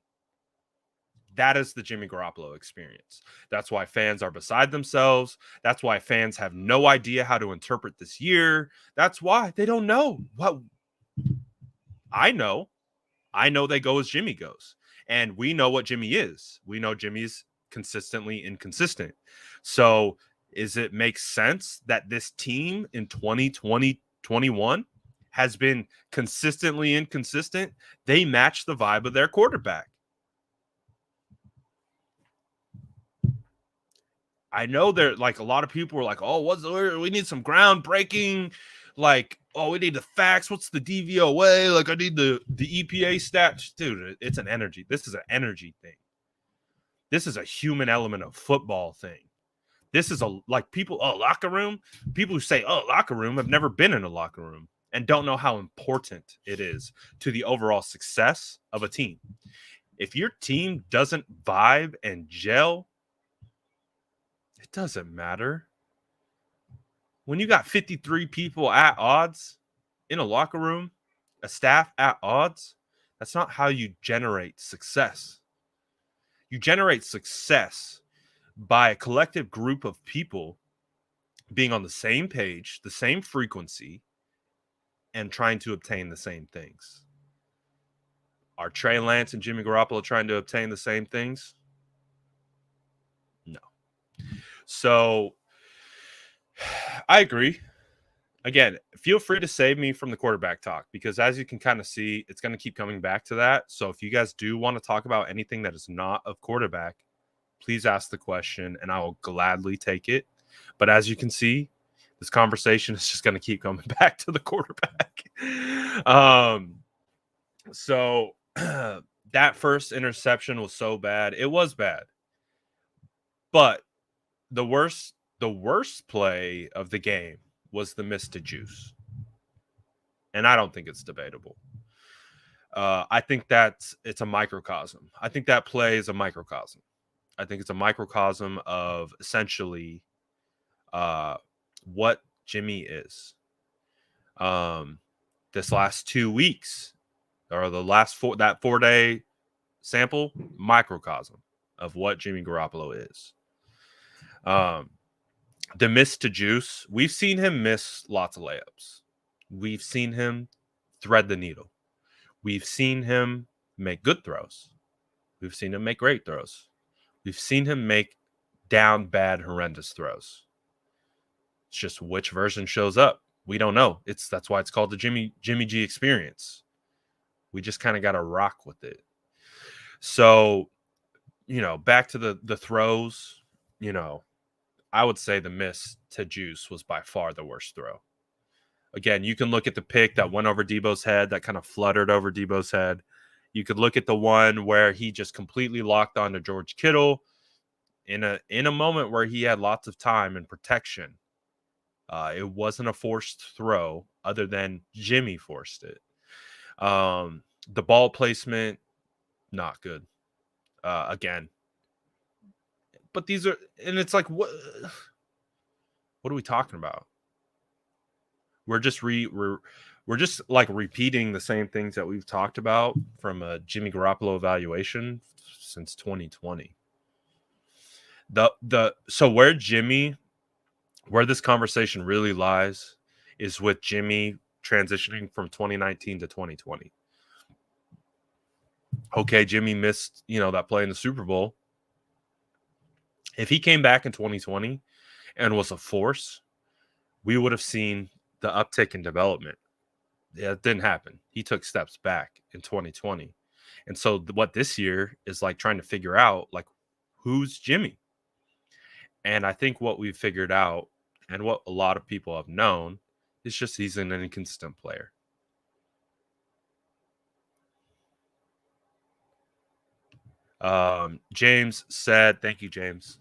That is the Jimmy Garoppolo experience. That's why fans are beside themselves. That's why fans have no idea how to interpret this year. That's why they don't know what I know. I know they go as Jimmy goes. And we know what Jimmy is. We know Jimmy's consistently inconsistent. So is it makes sense that this team in 2020-21 has been consistently inconsistent? They match the vibe of their quarterback. I know there like a lot of people were like, oh, we need some groundbreaking, like, oh, we need the facts. What's the DVOA? Like, I need the EPA stats. Dude, it's an energy. This is an energy thing. This is a human element of football thing. This is locker room. People who say, locker room have never been in a locker room and don't know how important it is to the overall success of a team. If your team doesn't vibe and gel, it doesn't matter. When you got 53 people at odds in a locker room, a staff at odds, that's not how you generate success. You generate success by a collective group of people being on the same page, the same frequency, and trying to obtain the same things. Are Trey Lance and Jimmy Garoppolo trying to obtain the same things? No. So I agree. Again, feel free to save me from the quarterback talk because as you can kind of see, it's going to keep coming back to that. So if you guys do want to talk about anything that is not of quarterback, please ask the question and I will gladly take it. But as you can see, this conversation is just going to keep coming back to the quarterback. So that first interception was so bad. It was bad. But the worst play of the game was the miss to Juice. And I don't think it's debatable. I think it's a microcosm. I think that play is a microcosm. I think it's a microcosm of essentially what Jimmy is. This last 2 weeks or the last 4-day sample, microcosm of what Jimmy Garoppolo is. The miss to Juice, we've seen him miss lots of layups. We've seen him thread the needle. We've seen him make good throws. We've seen him make great throws. We've seen him make down bad, horrendous throws. It's just which version shows up. We don't know. That's why it's called the Jimmy G experience. We just kind of got to rock with it. So, back to the throws, I would say the miss to Juice was by far the worst throw. Again, you can look at the pick that went over Debo's head, that kind of fluttered over Debo's head. You could look at the one where he just completely locked onto George Kittle in a moment where he had lots of time and protection. It wasn't a forced throw other than Jimmy forced it. The ball placement, not good. Again. But these are, and it's like, what are we talking about? We're just like repeating the same things that we've talked about from a Jimmy Garoppolo evaluation since 2020. So where this conversation really lies is with Jimmy transitioning from 2019 to 2020. Okay, Jimmy missed, that play in the Super Bowl. If he came back in 2020 and was a force, we would have seen the uptick in development. Yeah, it didn't happen. He took steps back in 2020. And so what this year is like trying to figure out, like, who's Jimmy? And I think what we've figured out and what a lot of people have known is just he's an inconsistent player. James said, thank you, James.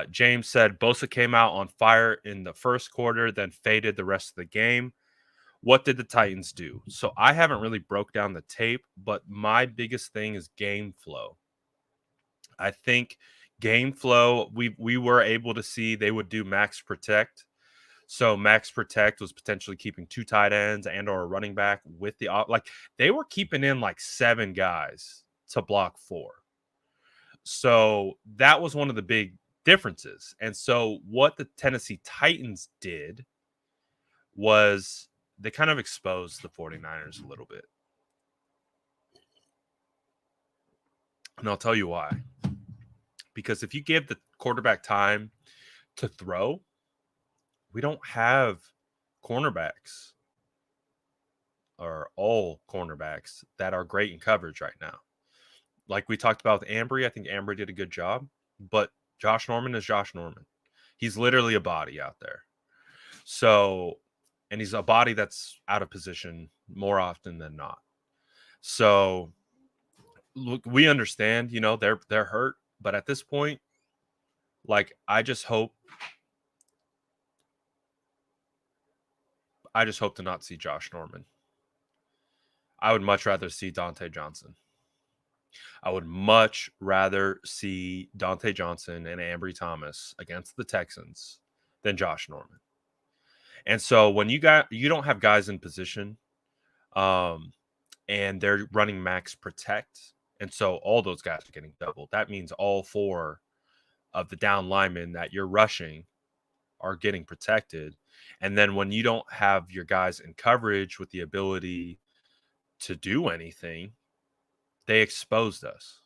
James said Bosa came out on fire in the first quarter, then faded the rest of the game. What did the Titans do? So I haven't really broke down the tape, but my biggest thing is game flow. I think game flow, we were able to see they would do max protect. So max protect was potentially keeping 2 tight ends and or a running back with the like they were keeping in like 7 guys to block 4. So that was one of the big differences. And so what the Tennessee Titans did was they kind of exposed the 49ers a little bit. And I'll tell you why. Because if you give the quarterback time to throw, we don't have cornerbacks or all cornerbacks that are great in coverage right now. Like we talked about with Ambry, I think Ambry did a good job, but Josh Norman is Josh Norman. He's literally a body out there. So, and he's a body that's out of position more often than not. So, look, we understand, you know, they're hurt, but at this point, like I just hope to not see Josh Norman. I would much rather see Dante Johnson. I would much rather see Dante Johnson and Ambry Thomas against the Texans than Josh Norman. And so when you don't have guys in position, and they're running max protect, and so all those guys are getting doubled. That means all 4 of the down linemen that you're rushing are getting protected. And then when you don't have your guys in coverage with the ability to do anything, they exposed us.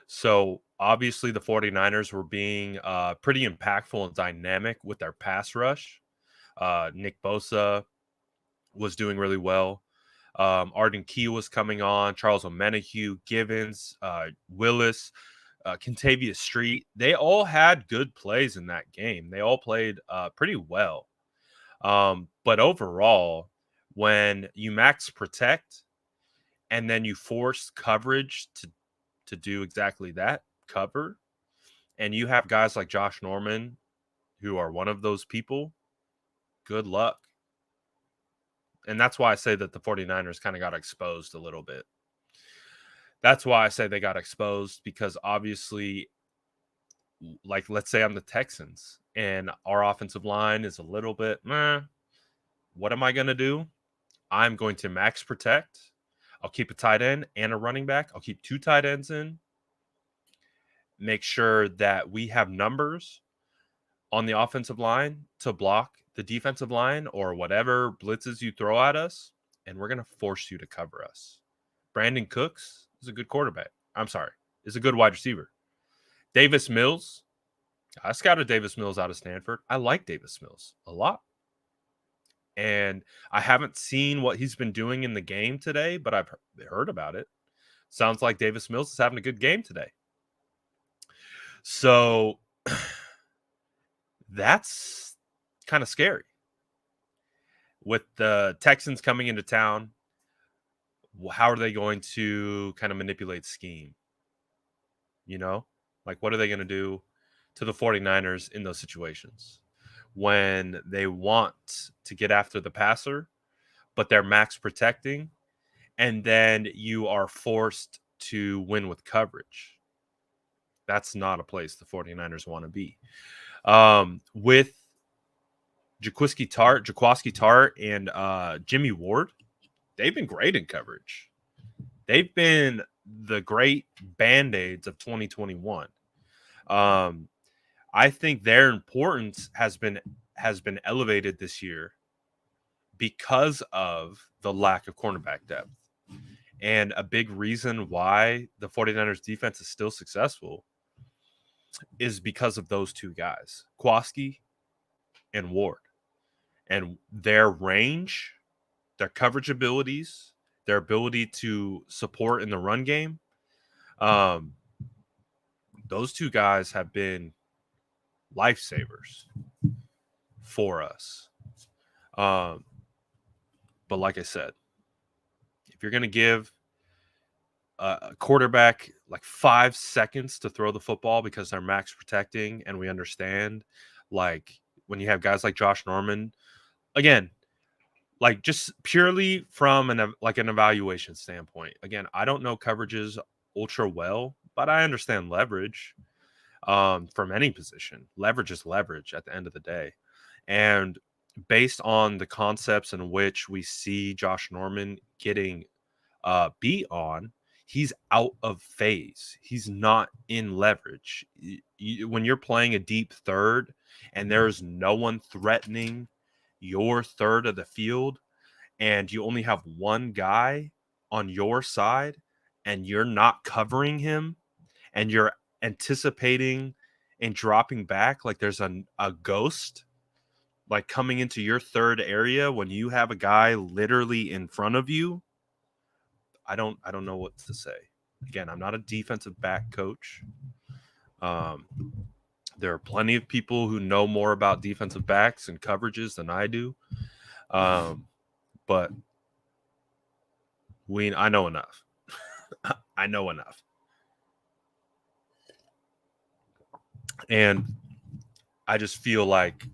So obviously the 49ers were being pretty impactful and dynamic with their pass rush. Nick Bosa was doing really well. Arden Key was coming on. Charles Omenihu, Givens, Willis, Kentavious Street. They all had good plays in that game. They all played pretty well. But overall, when you max protect and then you force coverage to do exactly that, cover, and you have guys like Josh Norman who are one of those people, good luck. And that's why I say that the 49ers kind of got exposed a little bit. That's why I say they got exposed, because obviously, like, let's say I'm the Texans and our offensive line is a little bit, what am I going to do? I'm going to max protect. I'll keep a tight end and a running back. I'll keep 2 tight ends in. Make sure that we have numbers on the offensive line to block the defensive line or whatever blitzes you throw at us, and we're going to force you to cover us. Brandon Cooks is a good quarterback. I'm sorry, is a good wide receiver. Davis Mills, I scouted Davis Mills out of Stanford. I like Davis Mills a lot. And I haven't seen what he's been doing in the game today, but I've heard about it. Sounds like Davis Mills is having a good game today. So that's kind of scary. With the Texans coming into town, how are they going to kind of manipulate scheme? You know, like what are they going to do to the 49ers in those situations when they want to get after the passer, but they're max protecting, and then you are forced to win with coverage? That's not a place the 49ers want to be. With Jaquiski Tart and Jimmy Ward, they've been great in coverage. They've been the great Band-Aids of 2021. I think their importance has been elevated this year because of the lack of cornerback depth. And a big reason why the 49ers defense is still successful is because of those 2 guys, Kwaski and Ward. And their range, their coverage abilities, their ability to support in the run game. Those 2 guys have been lifesavers for us. But like I said, if you're going to give a quarterback like 5 seconds to throw the football because they're max protecting, and we understand, like, when you have guys like Josh Norman, again, like, just purely from an evaluation standpoint, again, I don't know coverages ultra well, but I understand leverage from any position. Leverage is leverage at the end of the day. And based on the concepts in which we see Josh Norman getting beat on, he's out of phase. He's not in leverage. When you're playing a deep third and there's no one threatening your third of the field, and you only have one guy on your side and you're not covering him, and you're anticipating and dropping back like there's a ghost like coming into your third area when you have a guy literally in front of you, I don't know what to say. Again, I'm not a defensive back coach. There are plenty of people who know more about defensive backs and coverages than I do. But I know enough. I know enough. And I just feel like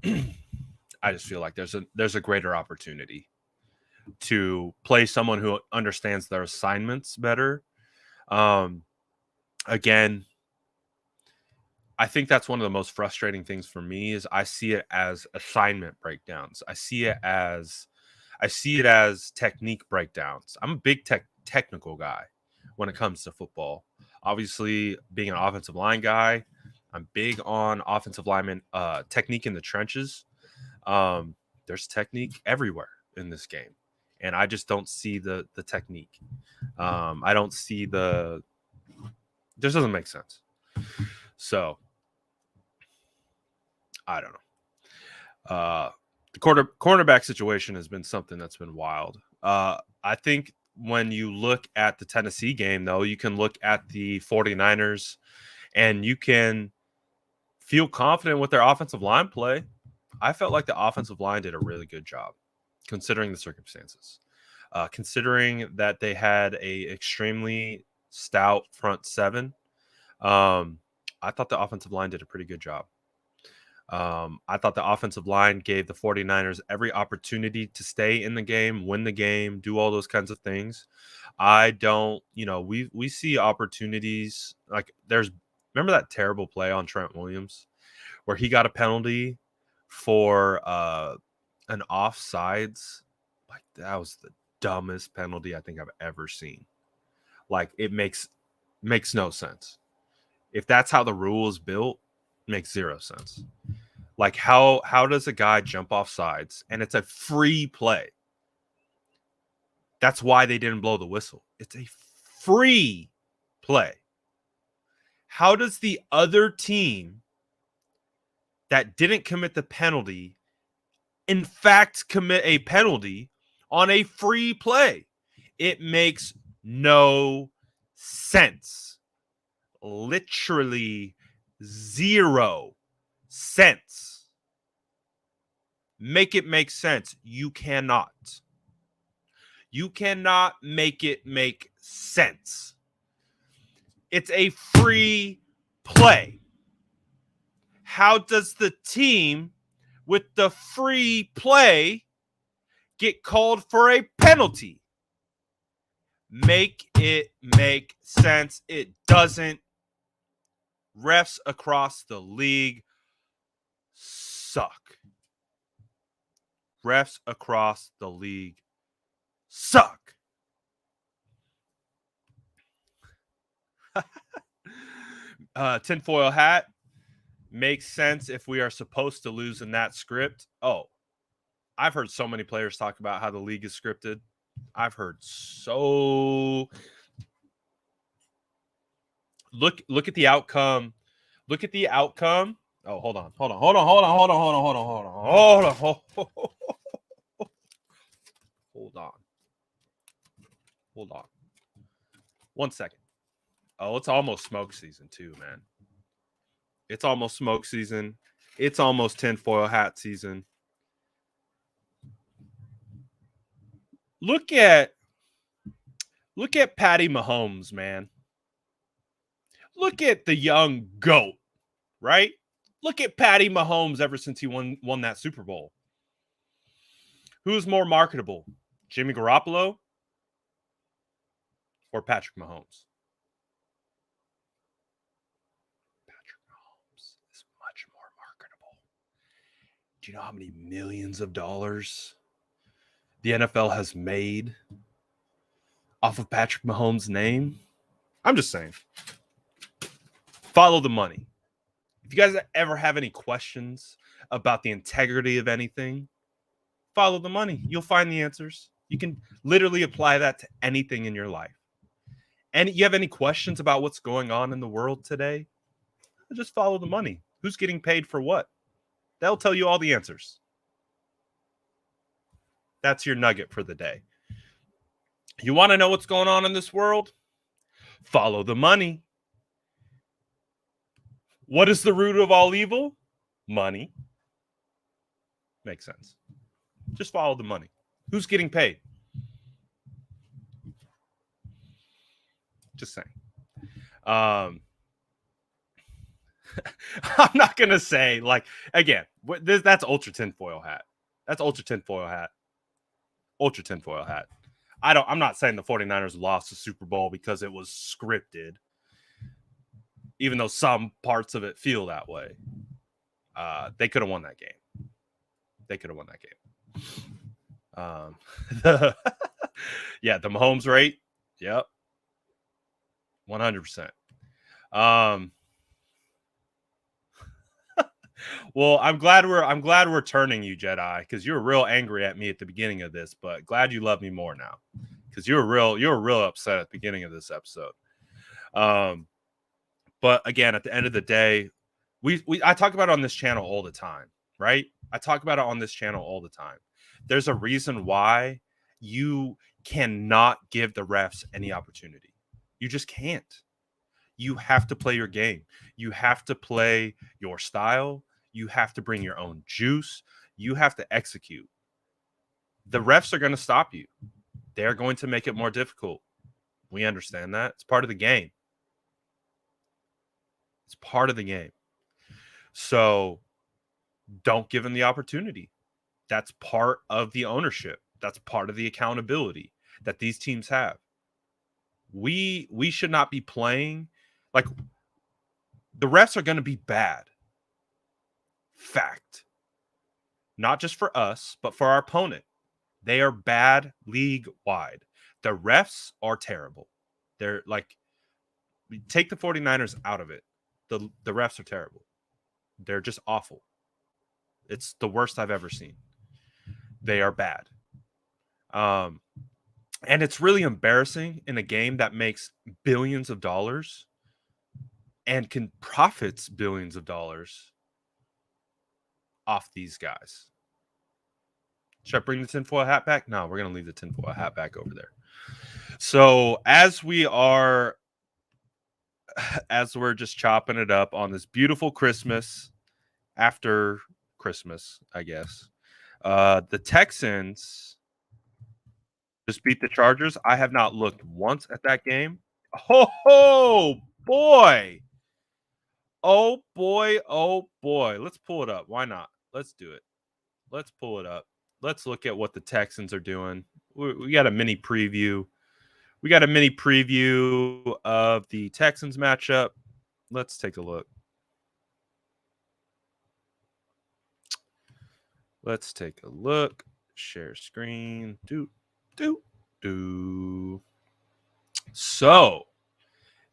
there's a greater opportunity to play someone who understands their assignments better. Again, I think that's one of the most frustrating things for me is I see it as assignment breakdowns. I see it as technique breakdowns. I'm a big technical guy when it comes to football. Obviously, being an offensive line guy, I'm big on offensive lineman technique in the trenches. There's technique everywhere in this game, and I just don't see the technique. I don't see this doesn't make sense. So I don't know. The cornerback situation has been something that's been wild. I think when you look at the Tennessee game, though, you can look at the 49ers and you can feel confident with their offensive line play. I felt like the offensive line did a really good job considering the circumstances. Considering that they had a extremely stout front seven, I thought the offensive line did a pretty good job. I thought the offensive line gave the 49ers every opportunity to stay in the game, win the game, do all those kinds of things. I don't, we see opportunities like remember that terrible play on Trent Williams where he got a penalty for an offsides? Like, that was the dumbest penalty I think I've ever seen. Like, it makes no sense. If that's how the rule is built, it makes zero sense. Like, how does a guy jump off sides and it's a free play? That's why they didn't blow the whistle. It's a free play. How does the other team that didn't commit the penalty in fact commit a penalty on a free play? It makes no sense. Literally zero sense. Make it make sense. You cannot. You cannot make it make sense. It's a free play. How does the team with the free play get called for a penalty? Make it make sense. It doesn't. Refs across the league suck. Refs across the league suck. Tinfoil hat makes sense if we are supposed to lose in that script. Oh, I've heard so many players talk about how the league is scripted. I've heard so. Look at the outcome. Look at the outcome. Oh, hold on. Hold on. 1 second. Oh, it's almost smoke season too, man. It's almost smoke season. It's almost tinfoil hat season. Look at Patty Mahomes, man. Look at the young GOAT, right? Look at Patty Mahomes ever since he won that Super Bowl. Who's more marketable, Jimmy Garoppolo or Patrick Mahomes? Patrick Mahomes is much more marketable. Do you know how many millions of dollars the NFL has made off of Patrick Mahomes' name? I'm just saying. Follow the money. If you guys ever have any questions about the integrity of anything, follow the money. You'll find the answers. You can literally apply that to anything in your life. And you have any questions about what's going on in the world today? Just follow the money. Who's getting paid for what? They'll tell you all the answers. That's your nugget for the day. You want to know what's going on in this world? Follow the money. What is the root of all evil? Money. Makes sense. Just follow the money. Who's getting paid? Just saying. I'm not going to say, like, again, that's ultra tinfoil hat. That's ultra tinfoil hat. Ultra tinfoil hat. I'm not saying the 49ers lost the Super Bowl because it was scripted, even though some parts of it feel that way. They could have won that game. They could have won that game. Yeah, the Mahomes rate. Yep. 100%. Well, I'm glad we're turning you, Jedi, because you were real angry at me at the beginning of this, but glad you love me more now, because you were real upset at the beginning of this episode. But again, at the end of the day, I talk about it on this channel all the time, right? I talk about it on this channel all the time. There's a reason why you cannot give the refs any opportunity. You just can't. You have to play your game. You have to play your style. You have to bring your own juice. You have to execute. The refs are going to stop you. They're going to make it more difficult. We understand that. It's part of the game. It's part of the game. So don't give them the opportunity. That's part of the ownership. That's part of the accountability that these teams have. We should not be playing like the refs are going to be bad. Fact. Not just for us, but for our opponent. They are bad league-wide. The refs are terrible. They're like, take the 49ers out of it. The refs are terrible. They're just awful. It's the worst I've ever seen. They are bad. And it's really embarrassing in a game that makes billions of dollars and can profits billions of dollars off these guys. Should I bring the tinfoil hat back? No, we're going to leave the tinfoil hat back over there. So as we're just chopping it up on this beautiful Christmas, after Christmas, I guess, the Texans just beat the Chargers. I have not looked once at that game. Oh boy. Oh boy. Oh boy. Let's pull it up. Why not? Let's do it. Let's pull it up. Let's look at what the Texans are doing. We got a mini preview. We got a mini preview of the Texans matchup. Let's take a look. Let's take a look. Share screen. So,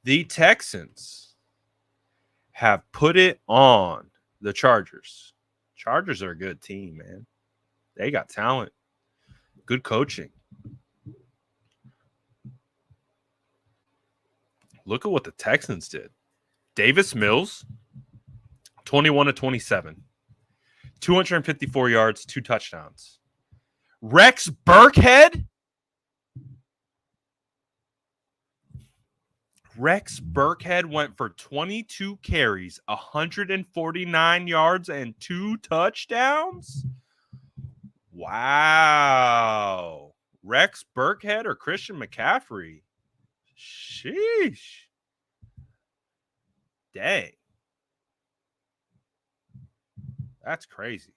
the Texans have put it on the Chargers. Chargers are a good team, man. They got talent. Good coaching. Look at what the Texans did. Davis Mills, 21-27. 254 yards, 2 touchdowns. Rex Burkhead. Rex Burkhead went for 22 carries, 149 yards, and 2 touchdowns. Wow. Rex Burkhead or Christian McCaffrey? Sheesh. Dang. That's crazy.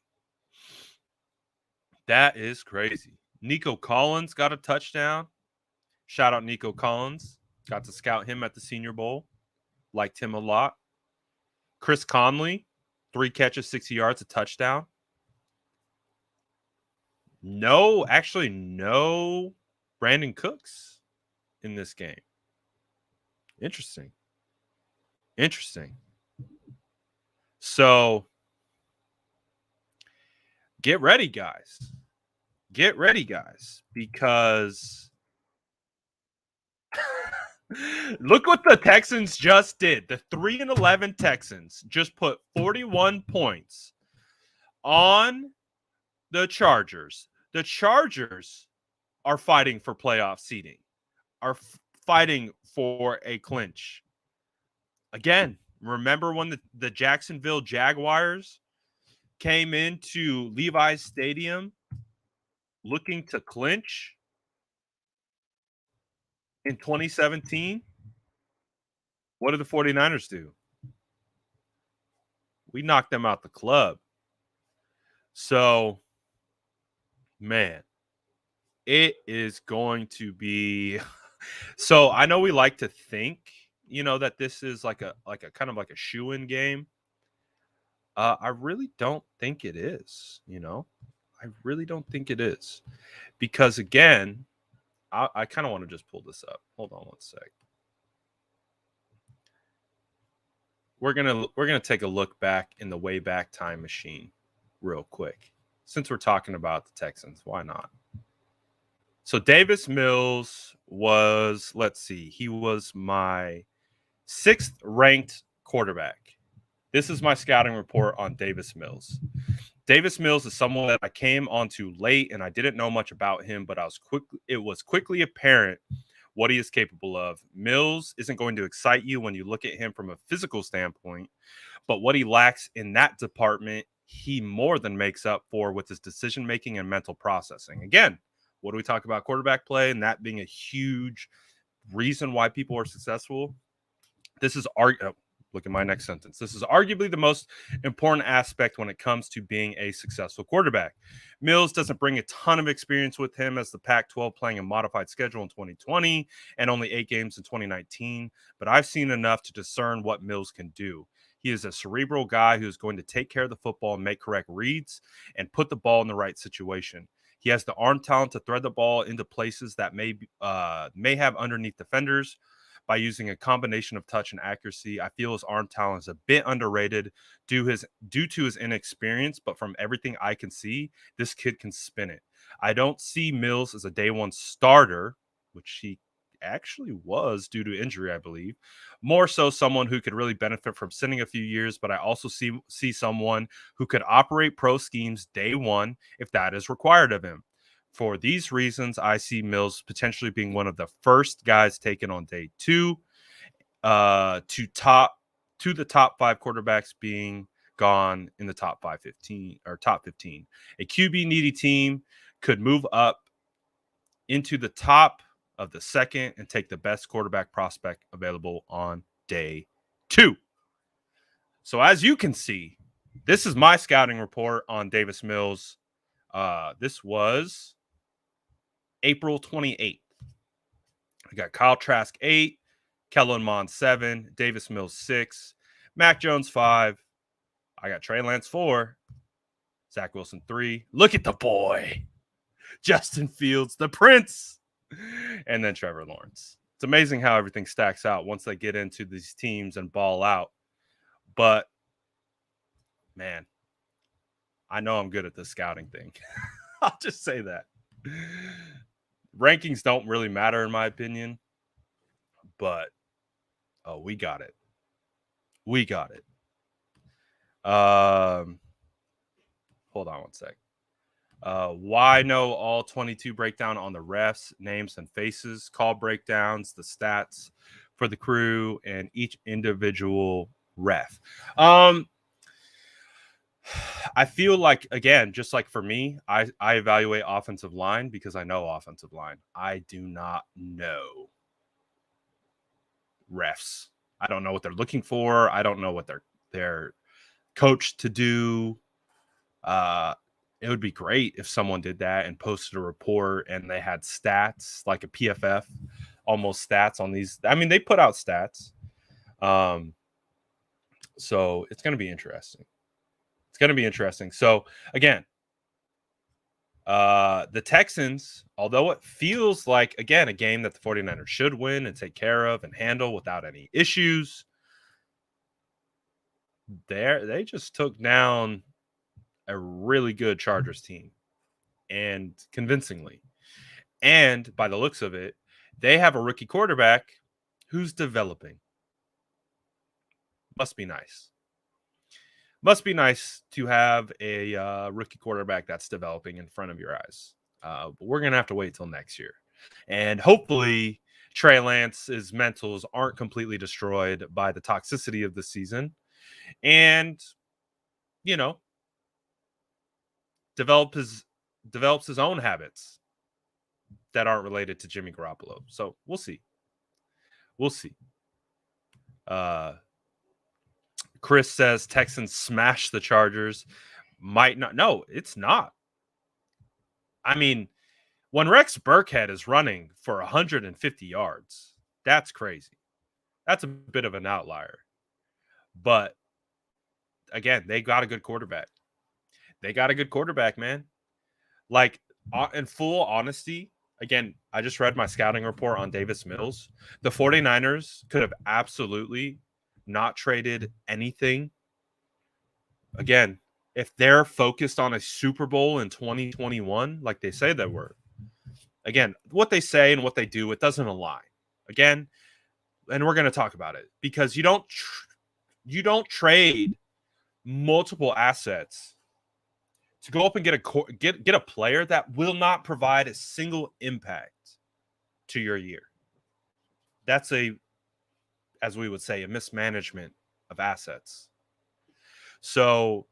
That is crazy. Nico Collins got a touchdown. Shout out Nico Collins. Got to scout him at the Senior Bowl. Liked him a lot. Chris Conley, 3 catches, 60 yards, a touchdown. No Brandon Cooks in this game. Interesting. So, get ready, guys. Because look what the Texans just did. The 3-11 Texans just put 41 points on the Chargers. The Chargers are fighting for playoff seeding, are fighting for a clinch. Again, remember when the Jacksonville Jaguars came into Levi's Stadium looking to clinch in 2017? What did the 49ers do? We knocked them out the club. So, man, it is going to be. So I know we like to think, that this is like a kind of like a shoe-in game. I really don't think it is. I really don't think it is, because again, I kind of want to just pull this up. Hold on one sec. We're gonna take a look back in the Wayback Time Machine real quick, since we're talking about the Texans. Why not? So Davis Mills was, he was my 6th ranked quarterback. This is my scouting report on Davis Mills. Davis Mills is someone that I came onto late, and I didn't know much about him, but it was quickly apparent what he is capable of. Mills isn't going to excite you when you look at him from a physical standpoint, but what he lacks in that department, he more than makes up for with his decision-making and mental processing. Again, what do we talk about quarterback play, and that being a huge reason why people are successful? Look at my next sentence. This is arguably the most important aspect when it comes to being a successful quarterback. Mills doesn't bring a ton of experience with him, as the Pac-12 playing a modified schedule in 2020 and only 8 games in 2019, but I've seen enough to discern what Mills can do. He is a cerebral guy who's going to take care of the football and make correct reads and put the ball in the right situation. He has the arm talent to thread the ball into places that may have underneath defenders. By using a combination of touch and accuracy, I feel his arm talent is a bit underrated due to his inexperience, but from everything I can see, this kid can spin it. I don't see Mills as a day one starter, which he actually was due to injury, I believe. More so someone who could really benefit from sitting a few years, but I also see someone who could operate pro schemes day one if that is required of him. For these reasons, I see Mills potentially being one of the first guys taken on day 2, to the top 5 quarterbacks being gone in the top 15. A QB needy team could move up into the top of the second and take the best quarterback prospect available on day 2. So as you can see, this is my scouting report on Davis Mills. This was April 28th. I got Kyle Trask 8, Kellen Mond 7, Davis Mills 6, Mac Jones 5. I got Trey Lance 4, Zach Wilson 3. Look at the boy, Justin Fields, the Prince, and then Trevor Lawrence. It's amazing how everything stacks out once they get into these teams and ball out. But, man, I know I'm good at the scouting thing. I'll just say that. Rankings don't really matter in my opinion, but we got it. Hold on one sec. Why no all 22 breakdown on the refs, names and faces, call breakdowns, the stats for the crew and each individual ref. I feel like, again, just like for me, I evaluate offensive line because I know offensive line. I do not know refs. I don't know what they're looking for. I don't know what they're coached to do. It would be great if someone did that and posted a report and they had stats, like a PFF, almost stats on these. I mean, they put out stats. So it's going to be interesting. It's going to be interesting. So again, the Texans, although it feels like, again, a game that the 49ers should win and take care of and handle without any issues, they just took down a really good Chargers team, and convincingly. And by the looks of it, they have a rookie quarterback who's developing. Must be nice. Must be nice to have a rookie quarterback that's developing in front of your eyes. But we're going to have to wait till next year. And hopefully Trey Lance's mentals aren't completely destroyed by the toxicity of the season. And, you know, develops his own habits that aren't related to Jimmy Garoppolo. So we'll see. We'll see. Chris says Texans smash the Chargers. Might not. No, it's not. I mean, when Rex Burkhead is running for 150 yards, that's crazy. That's a bit of an outlier. But again, they got a good quarterback. They got a good quarterback, man. Like, in full honesty, again, I just read my scouting report on Davis Mills. The 49ers could have absolutely not traded anything. Again, if they're focused on a Super Bowl in 2021, like they say they were, again, what they say and what they do, it doesn't align. Again, and we're going to talk about it, because you don't trade multiple assets to go up and get a player that will not provide a single impact to your year. That's as we would say, a mismanagement of assets. So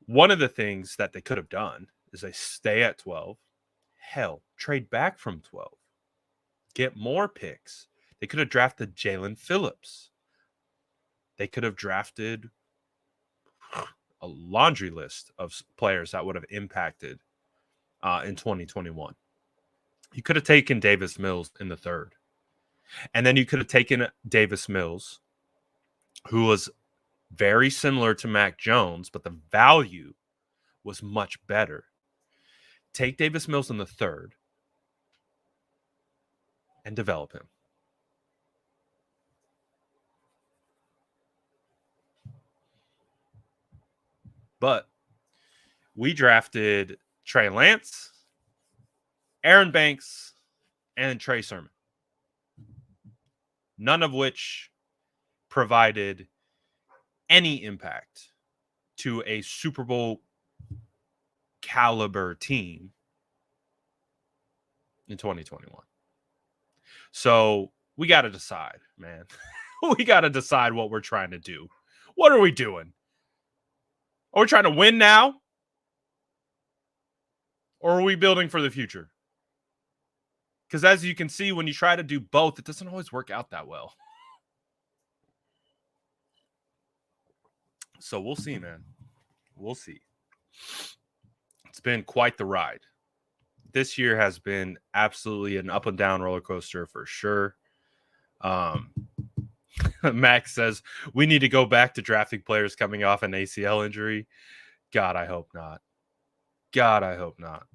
one of the things that they could have done is they stay at 12. Hell, trade back from 12. Get more picks. They could have drafted Jalen Phillips. They could have drafted a laundry list of players that would have impacted in 2021. You could have taken Davis Mills in the third. And then you could have taken Davis Mills, who was very similar to Mac Jones, but the value was much better. Take Davis Mills in the third and develop him. But we drafted Trey Lance, Aaron Banks, and Trey Sermon, none of which provided any impact to a Super Bowl caliber team in 2021. So we got to decide, man. We got to decide what we're trying to do. What are we doing? Are we trying to win now? Or are we building for the future? Because as you can see, when you try to do both, it doesn't always work out that well. So we'll see, man. We'll see. It's been quite the ride. This year has been absolutely an up and down roller coaster for sure. Max says, we need to go back to drafting players coming off an ACL injury. God, I hope not. God, I hope not.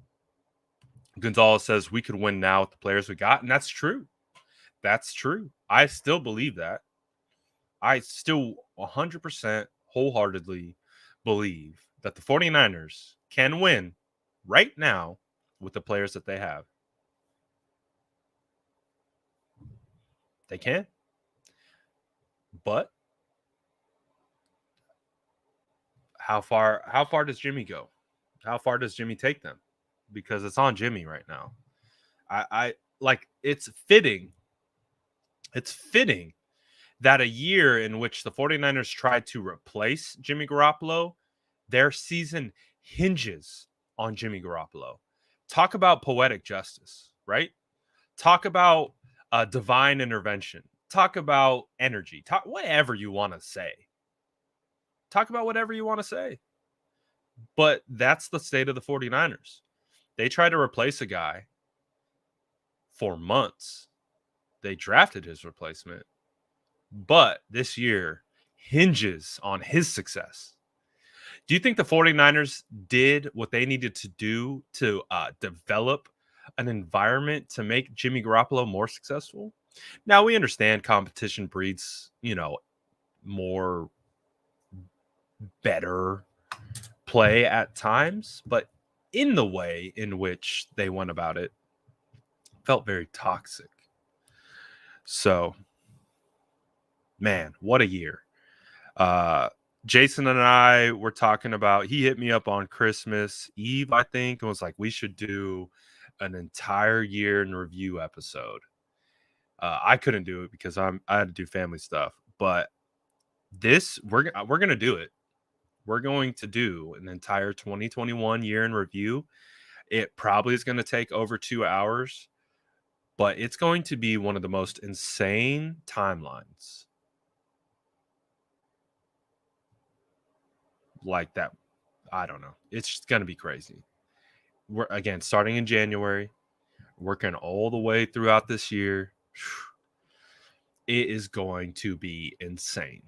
Gonzalez says, we could win now with the players we got. And that's true. That's true. I still believe that. I still 100% wholeheartedly believe that the 49ers can win right now with the players that they have. They can. But how far does Jimmy go? How far does Jimmy take them? Because it's on Jimmy right now. I like, it's fitting it's fitting that a year in which the 49ers tried to replace Jimmy Garoppolo, their season hinges on Jimmy Garoppolo. Talk about poetic justice, right? Talk about divine intervention. Talk about energy. Talk whatever you want to say. Talk about whatever you want to say. But that's the state of the 49ers. They tried to replace a guy for months. They drafted his replacement. But this year hinges on his success. Do you think the 49ers did what they needed to do to develop an environment to make Jimmy Garoppolo more successful? Now, we understand competition breeds, more better play at times, but in the way in which they went about it felt very toxic. So, man, what a year. Jason and I were talking about, he hit me up on Christmas Eve, I think, and was like, we should do an entire year in review episode. I couldn't do it because I had to do family stuff, but we're going to do it. We're going to do an entire 2021 year in review. It probably is going to take over 2 hours, but it's going to be one of the most insane timelines like that. I don't know. It's just going to be crazy. We're again starting in January, working all the way throughout this year. It is going to be insane.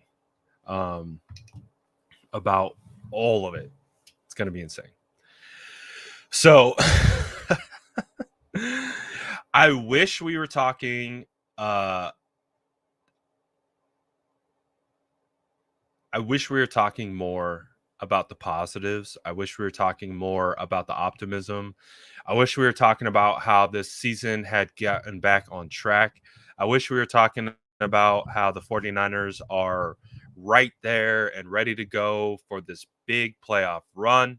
About all of it. It's going to be insane. So I wish we were talking more about the positives. I wish we were talking more about the optimism. I wish we were talking about how this season had gotten back on track. I wish we were talking about how the 49ers are right there and ready to go for this big playoff run.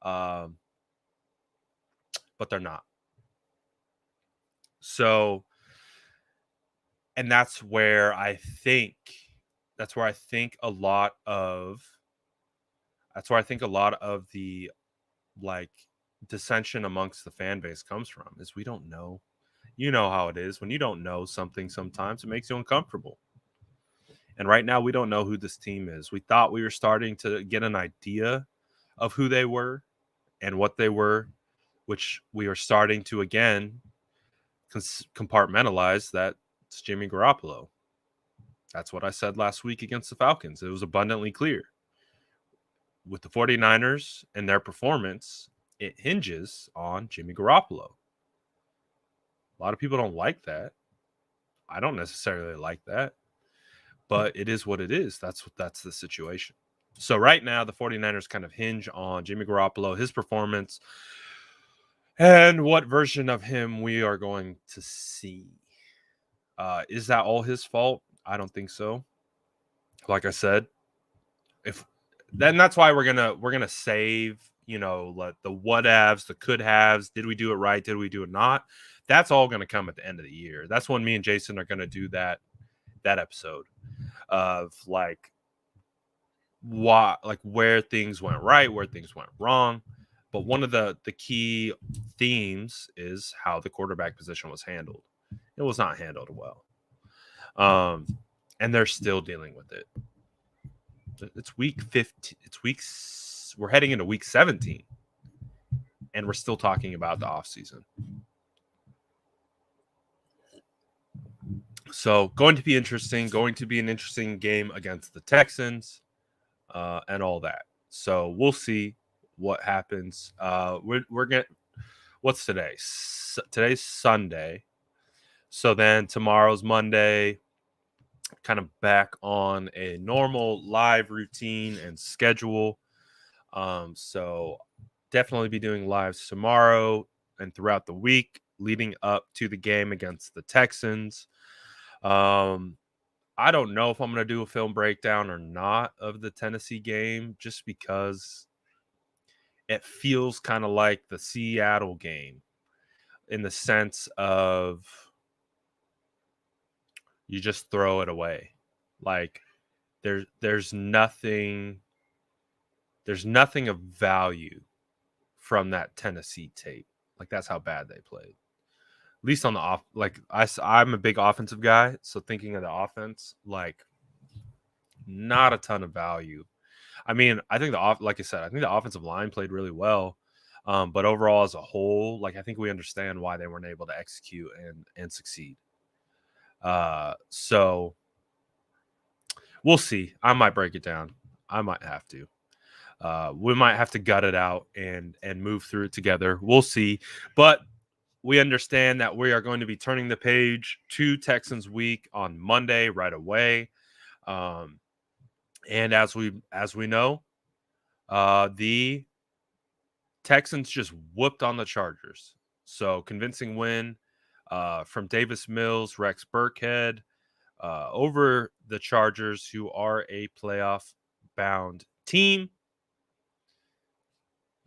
But they're not. So, and that's where I think a lot of the like dissension amongst the fan base comes from, is we don't know. You know how it is when you don't know something, sometimes it makes you uncomfortable. And right now we don't know who this team is. We thought we were starting to get an idea of who they were and what they were, which we are starting to again compartmentalize that it's Jimmy Garoppolo. That's what I said last week against the Falcons. It was abundantly clear. With the 49ers and their performance, it hinges on Jimmy Garoppolo. A lot of people don't like that. I don't necessarily like that, but it is what it is. That's the situation. So right now, the 49ers kind of hinge on Jimmy Garoppolo, his performance, and what version of him we are going to see. Is that all his fault? I don't think so. Like I said, that's why we're gonna save, let the what haves, the could haves. Did we do it right? Did we do it not? That's all gonna come at the end of the year. That's when me and Jason are gonna do that episode of where things went right, where things went wrong. But one of the key themes is how the quarterback position was handled. It was not handled well. And they're still dealing with it. It's week 15. We're heading into week 17. And we're still talking about the offseason. So going to be interesting. Going to be an interesting game against the Texans and all that. So we'll see what happens. We're going to – what's today? Today's Sunday. So then tomorrow's Monday. Kind of back on a normal live routine and schedule. So definitely be doing lives tomorrow and throughout the week leading up to the game against the Texans. I don't know if I'm going to do a film breakdown or not of the Tennessee game, just because it feels kind of like the Seattle game in the sense of, you just throw it away. Like there's nothing of value from that Tennessee tape. Like that's how bad they played. At least on the off, like I'm a big offensive guy, so thinking of the offense, like not a ton of value. I mean, I think like I said, I think the offensive line played really well, but overall as a whole, like I think we understand why they weren't able to execute and succeed. So we'll see. I might break it down. I might have to. We might have to gut it out and move through it together. We'll see, but we understand that we are going to be turning the page to Texans week on Monday right away. And as we know, the Texans just whooped on the Chargers. So convincing win from Davis Mills, Rex Burkhead over the Chargers, who are a playoff bound team.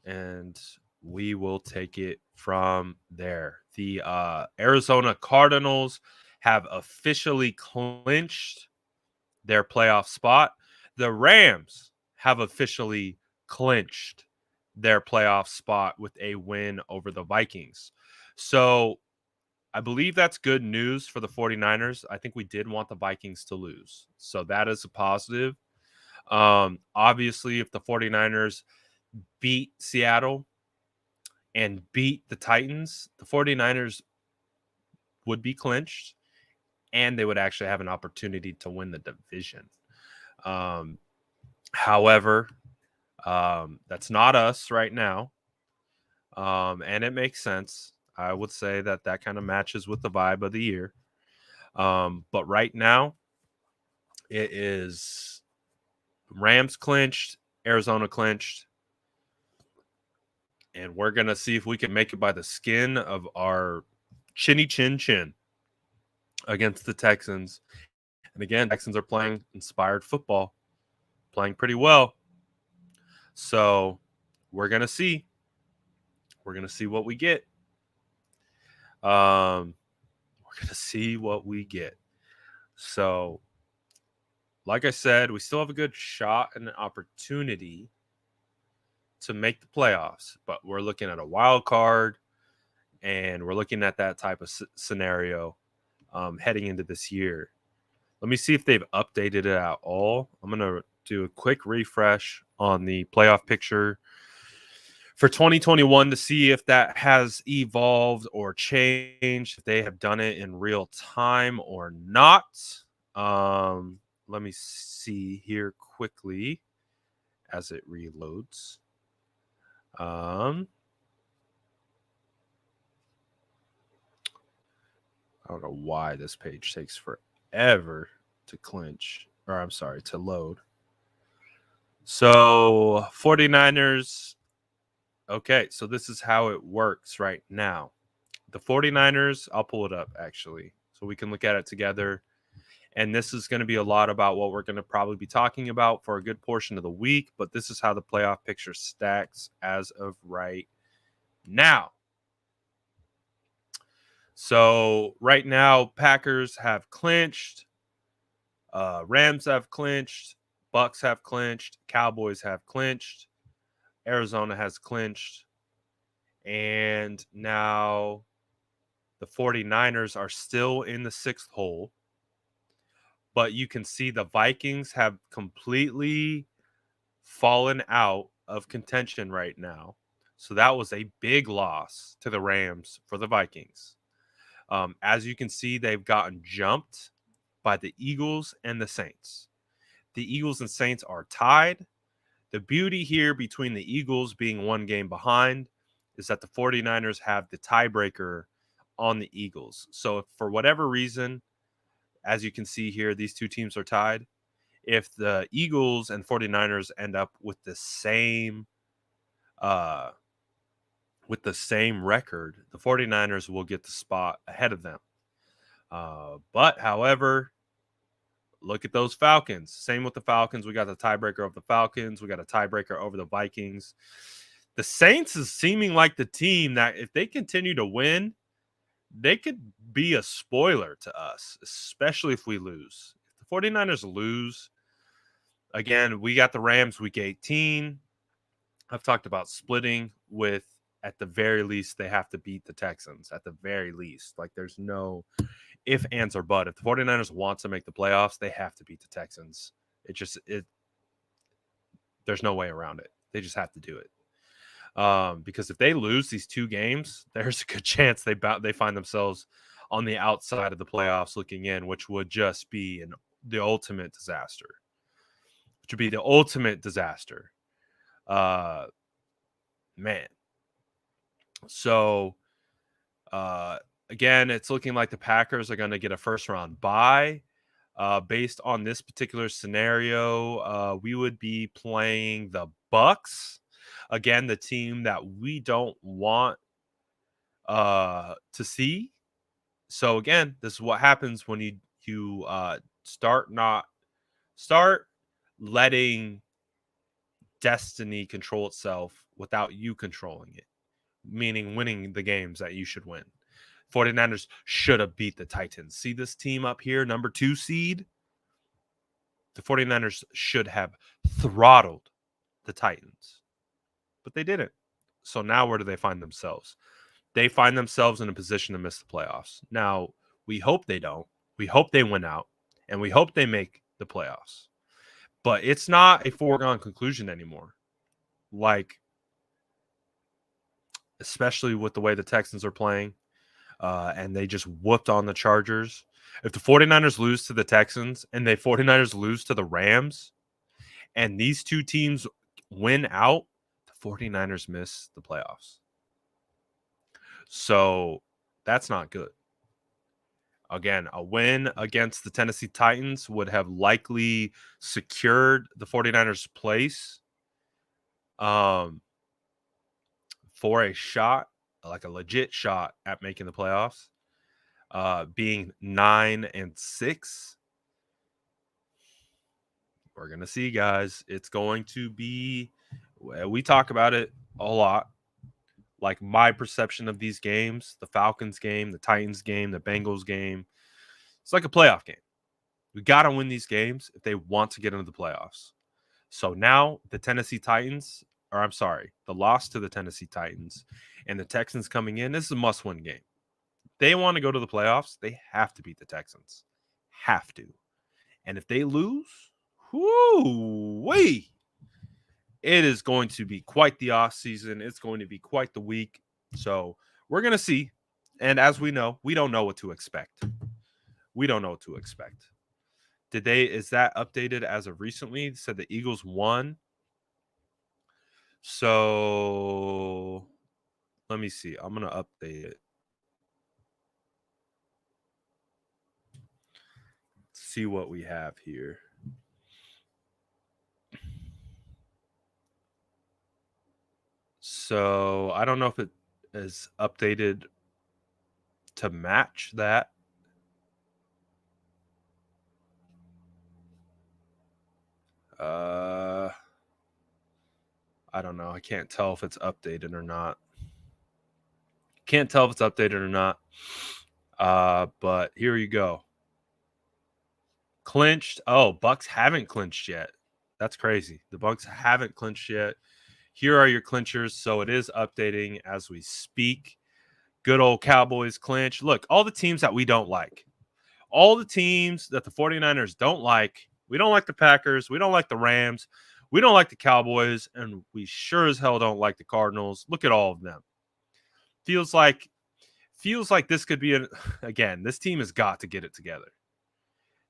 And we will take it from there. The Arizona Cardinals have officially clinched their playoff spot. The Rams have officially clinched their playoff spot with a win over the Vikings. So I believe that's good news for the 49ers. I think we did want the Vikings to lose. So that is a positive. Obviously, if the 49ers beat Seattle and beat the Titans, the 49ers would be clinched and they would actually have an opportunity to win the division. However, that's not us right now. And it makes sense. I would say that kind of matches with the vibe of the year. But right now, it is Rams clinched, Arizona clinched, and we're going to see if we can make it by the skin of our chinny chin against the Texans. And again, Texans are playing inspired football, playing pretty well. So we're going to see. We're going to see what we get. We're going to see what we get. So, like I said, we still have a good shot and an opportunity to make the playoffs, but we're looking at a wild card and we're looking at that type of scenario heading into this year. Let me see if they've updated it at all. I'm going to do a quick refresh on the playoff picture for 2021 to see if that has evolved or changed, if they have done it in real time or not. Let me see here quickly as it reloads. I don't know why this page takes forever to to load. So 49ers. Okay, so this is how it works right now. The 49ers, I'll pull it up actually, so we can look at it together. And this is going to be a lot about what we're going to probably be talking about for a good portion of the week. But this is how the playoff picture stacks as of right now. So right now, Packers have clinched. Rams have clinched. Bucks have clinched. Cowboys have clinched. Arizona has clinched. And now the 49ers are still in the sixth hole. But you can see the Vikings have completely fallen out of contention right now. So that was a big loss to the Rams for the Vikings. As you can see, they've gotten jumped by the Eagles and the Saints. The Eagles and Saints are tied. The beauty here between the Eagles being one game behind is that the 49ers have the tiebreaker on the Eagles. So if for whatever reason, as you can see here, these two teams are tied. If the Eagles and 49ers end up with the same record, the 49ers will get the spot ahead of them. But however, look at those Falcons. Same with the Falcons. We got the tiebreaker of the Falcons. We got a tiebreaker over the Vikings. The Saints is seeming like the team that if they continue to win, they could be a spoiler to us, especially if we lose. If the 49ers lose, again, we got the Rams week 18. I've talked about splitting with, at the very least, they have to beat the Texans. At the very least. Like, there's no if, ands, or but. If the 49ers want to make the playoffs, they have to beat the Texans. There's no way around it. They just have to do it. Because if they lose these two games, there's a good chance they find themselves on the outside of the playoffs looking in, which would just be the ultimate disaster. Which would be the ultimate disaster. Man. So, again, it's looking like the Packers are going to get a first-round bye. Based on this particular scenario, we would be playing the Bucks. Again, the team that we don't want to see. So again, this is what happens when you start letting destiny control itself without you controlling it, meaning winning the games that you should win. 49ers should have beat the Titans. See this team up here, number 2 seed? The 49ers should have throttled the Titans, but they didn't. So now where do they find themselves? They find themselves in a position to miss the playoffs. Now, we hope they don't. We hope they win out, and we hope they make the playoffs. But it's not a foregone conclusion anymore. Like, especially with the way the Texans are playing, and they just whooped on the Chargers. If the 49ers lose to the Texans and the 49ers lose to the Rams, and these two teams win out, the 49ers miss the playoffs. So that's not good. Again, a win against the Tennessee Titans would have likely secured the 49ers' place for a shot, like a legit shot at making the playoffs, being 9-6. We're going to see, guys. It's going to be, we talk about it a lot. Like, my perception of these games, the Falcons game, the Titans game, the Bengals game, it's like a playoff game. We got to win these games if they want to get into the playoffs. So now the the loss to the Tennessee Titans and the Texans coming in, this is a must-win game. If they want to go to the playoffs, they have to beat the Texans. Have to. And if they lose, whoo-wee, it is going to be quite the off season. It's going to be quite the week. So we're going to see. And as we know, we don't know what to expect. We don't know what to expect. Is that updated as of recently? It said the Eagles won. So let me see. I'm going to update it. See what we have here. So I don't know if it is updated to match that. I don't know. I can't tell if it's updated or not. But here you go. Clinched. Oh, Bucks haven't clinched yet. That's crazy. The Bucks haven't clinched yet. Here are your clinchers. So it is updating as we speak. Good old Cowboys clinch. Look, all the teams that we don't like. All the teams that the 49ers don't like. We don't like the Packers. We don't like the Rams. We don't like the Cowboys. And we sure as hell don't like the Cardinals. Look at all of them. Feels like this could be again, this team has got to get it together.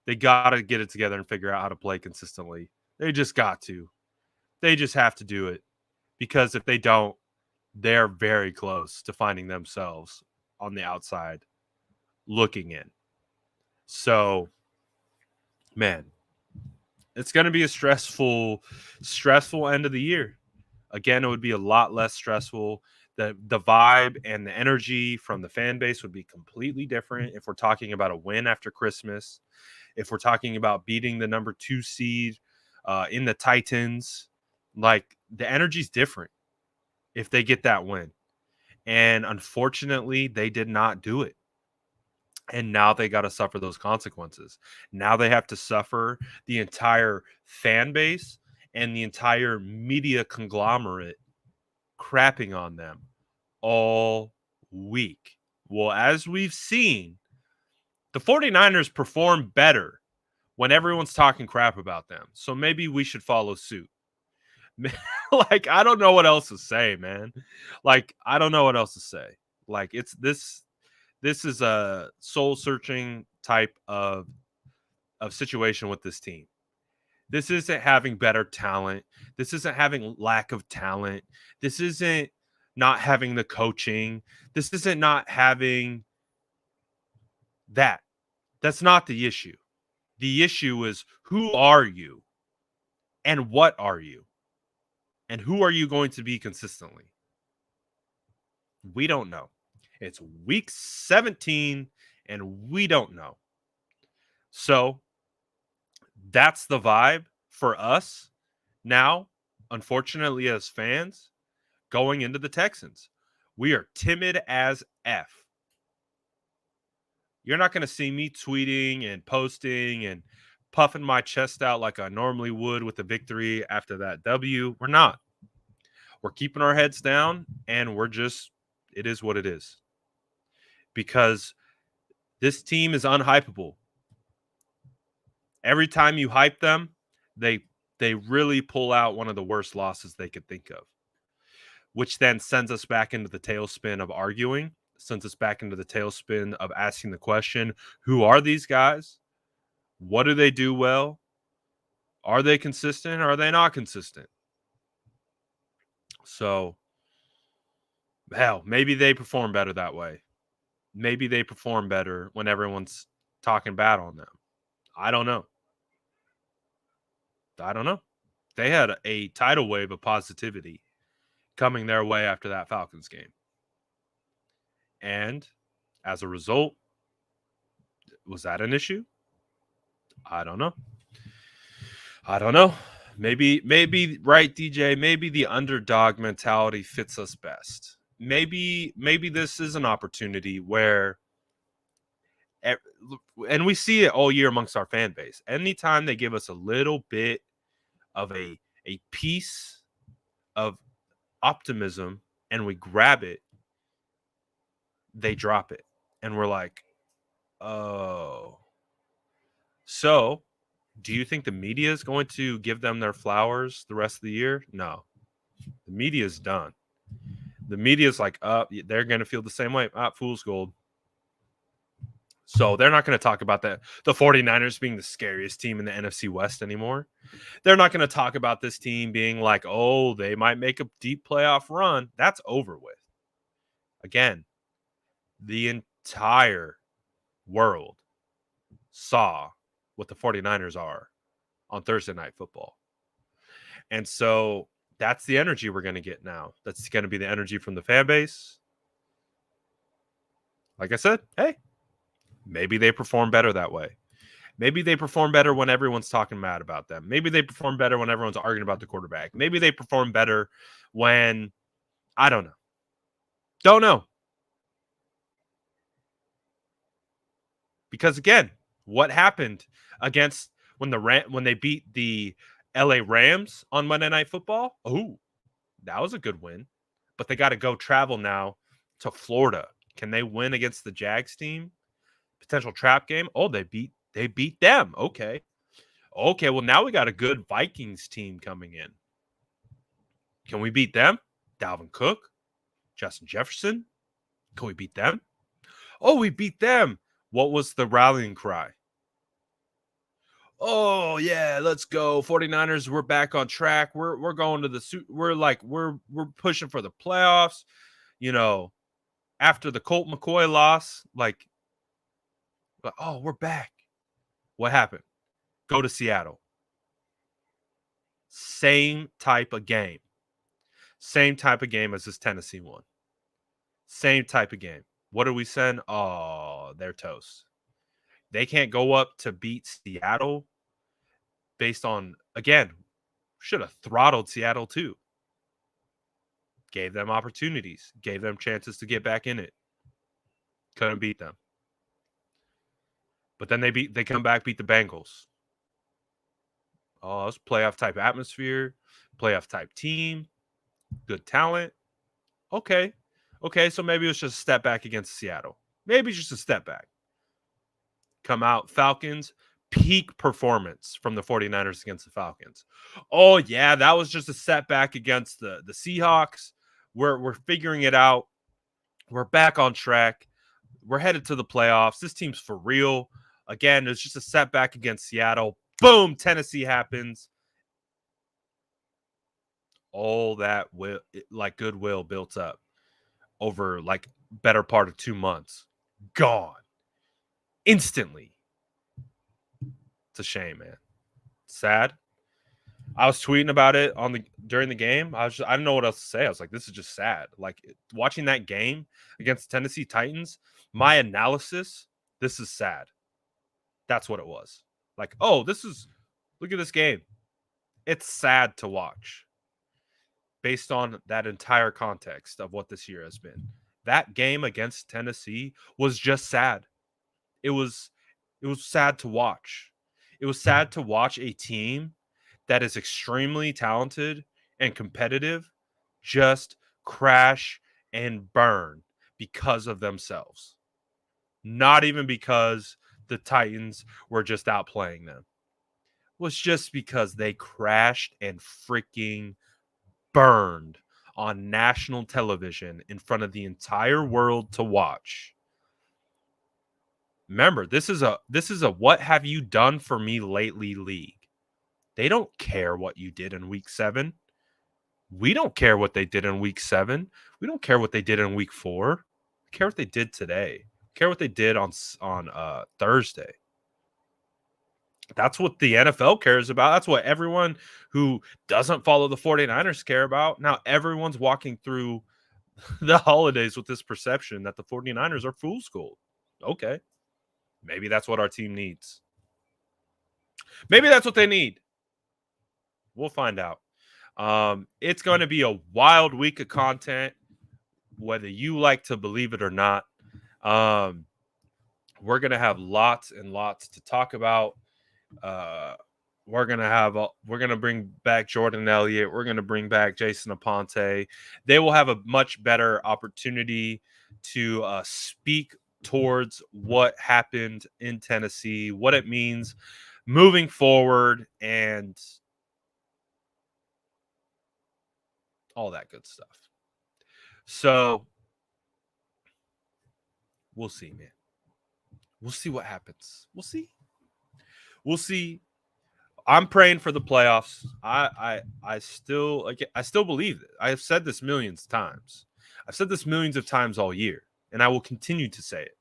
They got to get it together and figure out how to play consistently. They just got to. They just have to do it. Because if they don't, they're very close to finding themselves on the outside looking in. So, man, it's going to be a stressful end of the year. Again, it would be a lot less stressful. The vibe and the energy from the fan base would be completely different if we're talking about a win after Christmas. If we're talking about beating the number 2 seed in the Titans, like, the energy's different if they get that win. And unfortunately, they did not do it. And now they got to suffer those consequences. Now they have to suffer the entire fan base and the entire media conglomerate crapping on them all week. Well, as we've seen, the 49ers perform better when everyone's talking crap about them. So maybe we should follow suit. Like, I don't know what else to say, man. Like, I don't know what else to say. Like, it's this is a soul searching type of situation with this team. This isn't having better talent. This isn't having lack of talent. This isn't not having the coaching. This isn't not having that. That's not the issue. The issue is, who are you and what are you? And who are you going to be consistently? We don't know. It's week 17 and we don't know. So that's the vibe for us now, unfortunately, as fans going into the Texans. We are timid as F. You're not going to see me tweeting and posting and puffing my chest out like I normally would with the victory after that W. We're not. We're keeping our heads down, and it is what it is. Because this team is unhypeable. Every time you hype them, they really pull out one of the worst losses they could think of, which then sends us back into the tailspin of arguing, sends us back into the tailspin of asking the question, who are these guys? What do they do well? Are they consistent or are they not consistent? So, hell, maybe they perform better that way. Maybe they perform better when everyone's talking bad on them. I don't know. They had a tidal wave of positivity coming their way after that Falcons game. And as a result, was that an issue? I don't know. Maybe, right, DJ, maybe the underdog mentality fits us best. Maybe this is an opportunity where, and we see it all year amongst our fan base. Anytime they give us a little bit of a piece of optimism and we grab it, they drop it. And we're like, oh. So, do you think the media is going to give them their flowers the rest of the year? No. The media is done. The media is like, they're going to feel the same way. Fool's gold. So they're not going to talk about the 49ers being the scariest team in the NFC West anymore. They're not going to talk about this team being like, oh, they might make a deep playoff run. That's over with. Again, the entire world saw what the 49ers are on Thursday Night Football. And so that's the energy we're going to get now. That's going to be the energy from the fan base. Like I said, hey, maybe they perform better that way. Maybe they perform better when everyone's talking mad about them. Maybe they perform better when everyone's arguing about the quarterback. Maybe they perform better when, I don't know. Don't know. Because again, what happened against when they beat the LA Rams on Monday Night Football? Oh, that was a good win. But they got to go travel now to Florida. Can they win against the Jags team? Potential trap game. Oh, they beat them. Okay, well, now we got a good Vikings team coming in. Can we beat them? Dalvin Cook, Justin Jefferson. Can we beat them? Oh, we beat them. What was the rallying cry? Oh, yeah, let's go. 49ers, we're back on track. We're going to the suit. We're pushing for the playoffs. You know, after the Colt McCoy loss, oh, we're back. What happened? Go to Seattle. Same type of game. Same type of game as this Tennessee one. Same type of game. What do we send? Oh, they're toast. They can't go up to beat Seattle based on, again, should have throttled Seattle too. Gave them opportunities. Gave them chances to get back in it. Couldn't beat them. But then they come back, beat the Bengals. Oh, it's playoff type atmosphere, playoff type team, good talent. Okay. Okay, so maybe it was just a step back against Seattle. Maybe just a step back. Come out, Falcons, peak performance from the 49ers against the Falcons. Oh, yeah, that was just a setback against the Seahawks. We're figuring it out. We're back on track. We're headed to the playoffs. This team's for real. Again, it's just a setback against Seattle. Boom, Tennessee happens. All that goodwill built up over like better part of 2 months. Gone. Instantly. It's a shame, man. Sad. I was tweeting about it during the game. I didn't know what else to say. I was like, this is just sad. Like watching that game against the Tennessee Titans, my analysis, this is sad. That's what it was. Like, oh, look at this game. It's sad to watch based on that entire context of what this year has been. That game against Tennessee was just sad. It was sad to watch. It was sad to watch a team that is extremely talented and competitive just crash and burn because of themselves. Not even because the Titans were just outplaying them. It was just because they crashed and freaking burned on national television in front of the entire world to watch. Remember, this is a what have you done for me lately league. They don't care what you did in week 7. We don't care what they did in week 7. We don't care what they did in week 4. We care what they did today. We care what they did on Thursday. That's what the NFL cares about. That's what everyone who doesn't follow the 49ers care about. Now everyone's walking through the holidays with this perception that the 49ers are fool's gold. Okay. Maybe that's what our team needs. Maybe that's what they need. We'll find out. It's going to be a wild week of content, whether you like to believe it or not. We're going to have lots and lots to talk about. We're gonna bring back Jordan Elliott. We're gonna bring back Jason Aponte. They will have a much better opportunity to speak towards what happened in Tennessee, what it means moving forward, and all that good stuff. So we'll see, man. We'll see what happens. We'll see. I'm praying for the playoffs. I still believe it. I have said this millions of times. I've said this millions of times all year, and I will continue to say it.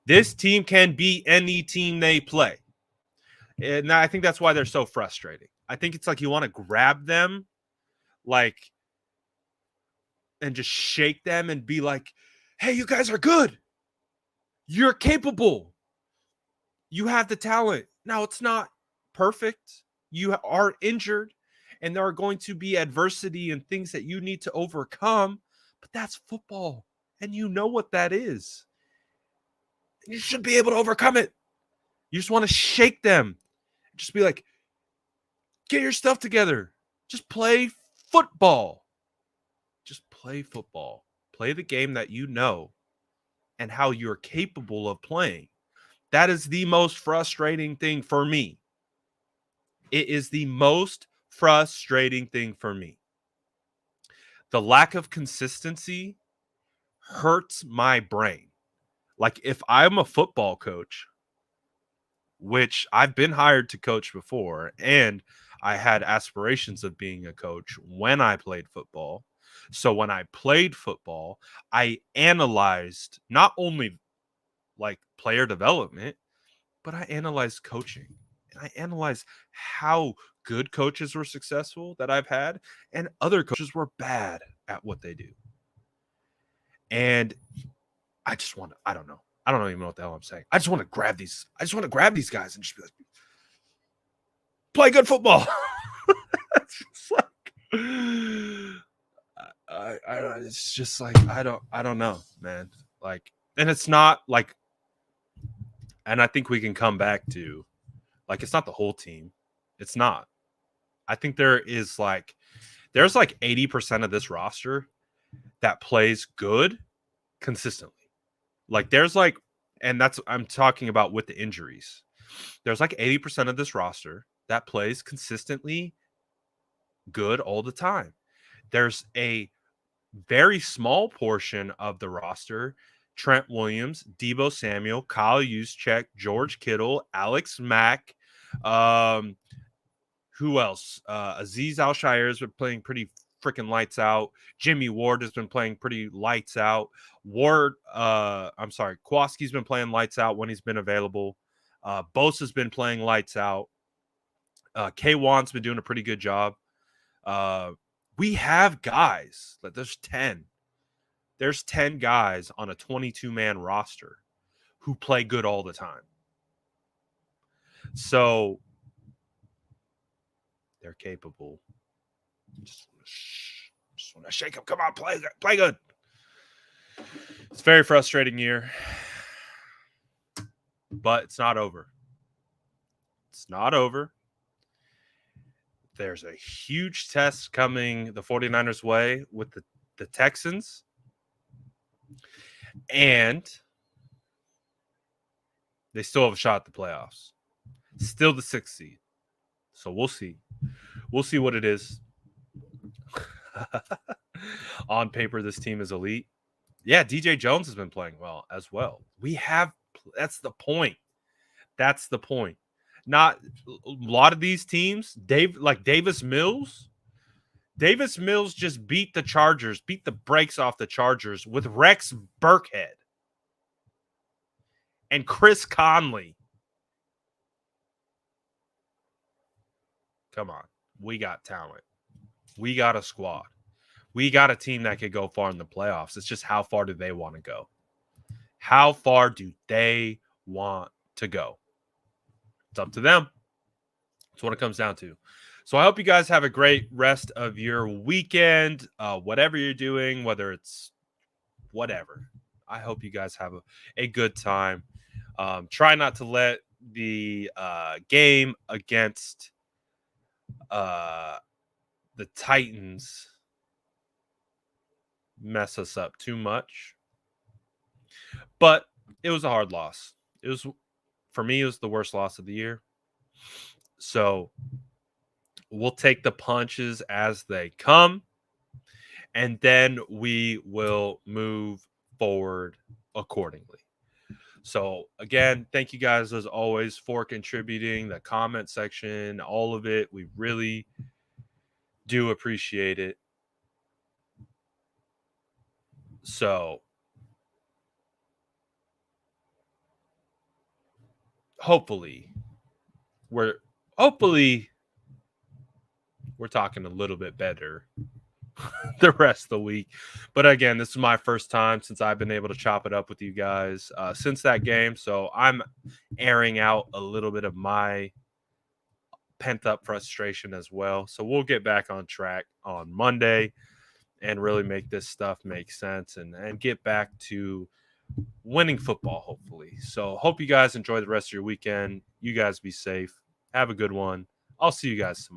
This team can beat any team they play. And I think that's why they're so frustrating. I think it's like you want to grab them and just shake them and be like, hey, you guys are good. You're capable. You have the talent. Now, it's not perfect. You are injured, and there are going to be adversity and things that you need to overcome, but that's football, and you know what that is. You should be able to overcome it. You just want to shake them. Just be like, get your stuff together. Just play football. Just play football. Play the game that you know and how you're capable of playing. That is the most frustrating thing for me. It is the most frustrating thing for me. The lack of consistency hurts my brain. Like if I'm a football coach, which I've been hired to coach before, and I had aspirations of being a coach when I played football. So when I played football, I analyzed not only like player development, but I analyzed coaching. And I analyzed how good coaches were successful that I've had and other coaches were bad at what they do. And I just want to, I don't even know what the hell I'm saying. I just want to grab these guys and just be like, play good football. It's just like, it's just like, I don't know, man. Like, and it's not like And I think we can come back to, like, it's not the whole team. It's not. I think there's like 80% of this roster that plays good consistently. Like there's like, and that's, I'm talking about with the injuries. There's like 80% of this roster that plays consistently good all the time. There's a very small portion of the roster: Trent Williams, Debo Samuel, Kyle Juszczyk, George Kittle, Alex Mack, who else? Azeez Al-Shire has been playing pretty freaking lights out. Jimmy Ward has been playing pretty lights out. Kowalski's been playing lights out when he's been available. Bosa's been playing lights out. K1's been doing a pretty good job. We have guys. Like there's 10. There's 10 guys on a 22-man roster who play good all the time. So they're capable. Just want to shake them. Come on, play good. It's a very frustrating year, but it's not over. It's not over. There's a huge test coming the 49ers' way with the Texans. And they still have a shot at the playoffs. Still the 6th seed. So we'll see. We'll see what it is. On paper, this team is elite. Yeah, DJ Jones has been playing well as well. That's the point. That's the point. Not a lot of these teams, Davis Mills. Davis Mills just beat the brakes off the Chargers with Rex Burkhead and Chris Conley. Come on. We got talent. We got a squad. We got a team that could go far in the playoffs. It's just how far do they want to go? How far do they want to go? It's up to them. That's what it comes down to. So I hope you guys have a great rest of your weekend, whatever you're doing, whether it's whatever. I hope you guys have a good time. Try not to let the game against the Titans mess us up too much. But it was a hard loss. For me, it was the worst loss of the year. So we'll take the punches as they come, and then we will move forward accordingly. So again, thank you guys as always for contributing, the comment section, all of it. We really do appreciate it. So hopefully we're talking a little bit better the rest of the week. But again, this is my first time since I've been able to chop it up with you guys since that game. So I'm airing out a little bit of my pent up frustration as well. So we'll get back on track on Monday and really make this stuff make sense and get back to winning football, hopefully. So hope you guys enjoy the rest of your weekend. You guys be safe. Have a good one. I'll see you guys tomorrow.